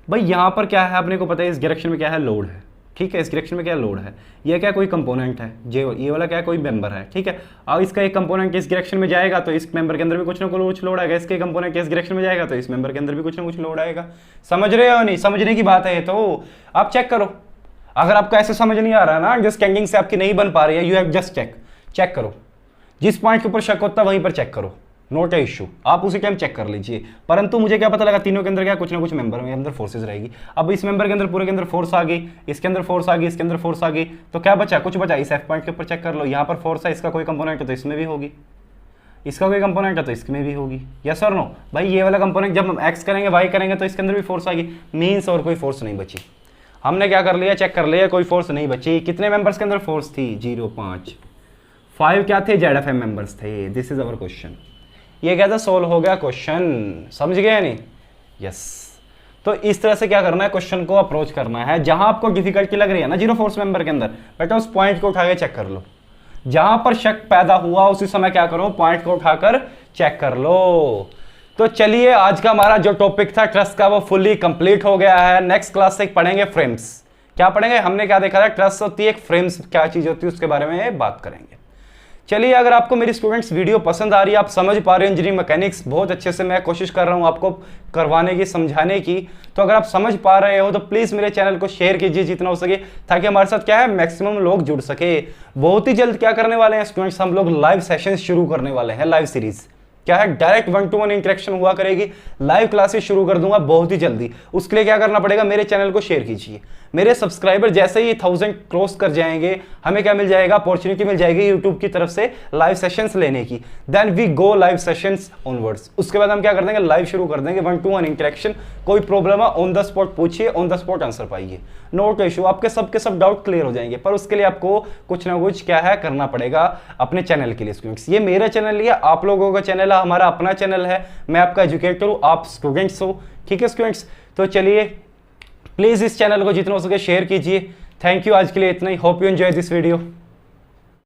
भाई यहाँ पर क्या है, अपने को पता है इस डायरेक्शन में क्या है, लोड है, ठीक है, इस डायरेक्शन में क्या लोड है, ये क्या कोई कंपोनेंट है, ये वाला क्या कोई मेंबर है, ठीक है, अब इसका एक कंपोनेंट इस डायरेक्शन में जाएगा तो इस मेंबर के अंदर भी कुछ ना कुछ लोड आएगा, इसके कंपोनेंट इस डायरेक्शन में जाएगा तो इस मेंबर के अंदर भी कुछ ना कुछ लोड आएगा। समझ रहे हो नहीं, समझने की बात है ये, तो आप चेक करो, अगर आपको ऐसे समझ नहीं आ रहा ना, अंडरस्टैंडिंग से आपकी नहीं बन पा रही है, यू हैव जस्ट चेक करो, जिस पॉइंट के ऊपर शक होता है वहीं पर चेक करो, नोट ए इशू, आप उसी टाइम चेक कर लीजिए। परंतु मुझे क्या पता लगा, तीनों के अंदर क्या कुछ ना कुछ मेंबर में अंदर फोर्सेज रहेगी, अब इस मेंबर के अंदर पूरे के अंदर फोर्स आ गई, इसके अंदर फोर्स आ गई, इसके अंदर फोर्स आ गई, तो क्या बचा, कुछ बचा, इस एफ पॉइंट के ऊपर चेक कर लो, यहाँ पर फोर्स है, इसका कोई कंपोनेंट है तो इसमें भी होगी, इसका कोई कंपोनेंट है तो इसमें भी होगी, यस और नो। भाई ये वाला कंपोनेंट जब हम एक्स करेंगे वाई करेंगे तो इसके अंदर भी फोर्स आएगी, मीन्स और कोई फोर्स नहीं बची, हमने क्या कर लिया, चेक कर लिया, कोई फोर्स नहीं बची। कितने मेंबर्स के अंदर फोर्स थी, 0 5 5 क्या थे, ZFM मेंबर्स थे। दिस इज अवर क्वेश्चन, ये क्या था, सोल्व हो गया क्वेश्चन, समझ गया नहीं, यस। तो इस तरह से क्या करना है, क्वेश्चन को अप्रोच करना है। जहां आपको डिफिकल्टी लग रही है ना जीरो फोर्स मेंबर के अंदर, बेटा उस पॉइंट को उठा के चेक कर लो। जहां पर शक पैदा हुआ उसी समय क्या करो, पॉइंट को उठाकर चेक कर लो। तो चलिए आज का हमारा जो टॉपिक था ट्रस्ट का वो फुल्ली कंप्लीट हो गया है। नेक्स्ट क्लास से पढ़ेंगे फ्रेम्स। क्या पढ़ेंगे, हमने क्या देखा था, ट्रस्ट होती है एक, फ्रेम्स क्या चीज होती है उसके बारे में बात करेंगे। चलिए अगर आपको मेरी स्टूडेंट्स वीडियो पसंद आ रही है, आप समझ पा रहे हो इंजीनियरिंग मैकेनिक्स बहुत अच्छे से मैं कोशिश कर रहा हूं आपको करवाने की, समझाने की, तो अगर आप समझ पा रहे हो तो प्लीज मेरे चैनल को शेयर कीजिए जितना हो सके, ताकि हमारे साथ क्या है मैक्सिमम लोग जुड़ सके। बहुत ही जल्द क्या करने वाले हैं स्टूडेंट्स, हम लोग लाइव सेशन शुरू करने वाले हैं। लाइव सीरीज क्या है, डायरेक्ट 1-to-1 इंटरेक्शन हुआ करेगी, लाइव क्लासेस शुरू कर दूंगा बहुत ही जल्दी। उसके लिए क्या करना पड़ेगा, मेरे चैनल को शेयर कीजिए। मेरे सब्सक्राइबर जैसे ही 1000 क्रॉस कर जाएंगे, हमें क्या मिल जाएगा, अपॉर्चुनिटी मिल जाएगी यूट्यूब की तरफ से लाइव सेशंस लेने की। Then we go live sessions onwards. उसके बाद हम क्या कर देंगे, लाइव शुरू कर देंगे, 1-to-1 इंटरेक्शन। कोई प्रॉब्लम है ऑन द स्पॉट पूछिए, ऑन द स्पॉट आंसर पाइए, नोट इशू, आपके सबके सब डाउट क्लियर हो जाएंगे। पर उसके लिए आपको कुछ ना कुछ क्या है करना पड़ेगा अपने चैनल के लिए स्टूडेंट्स। ये मेरा चैनल है, आप लोगों का चैनल है, हमारा अपना चैनल है। मैं आपका एजुकेटर हूँ, आप स्टूडेंट्स हो, ठीक है स्टूडेंट्स। तो चलिए प्लीज इस चैनल को जितना हो सके शेयर कीजिए। थैंक यू, आज के लिए इतना ही। Hope you enjoy this video.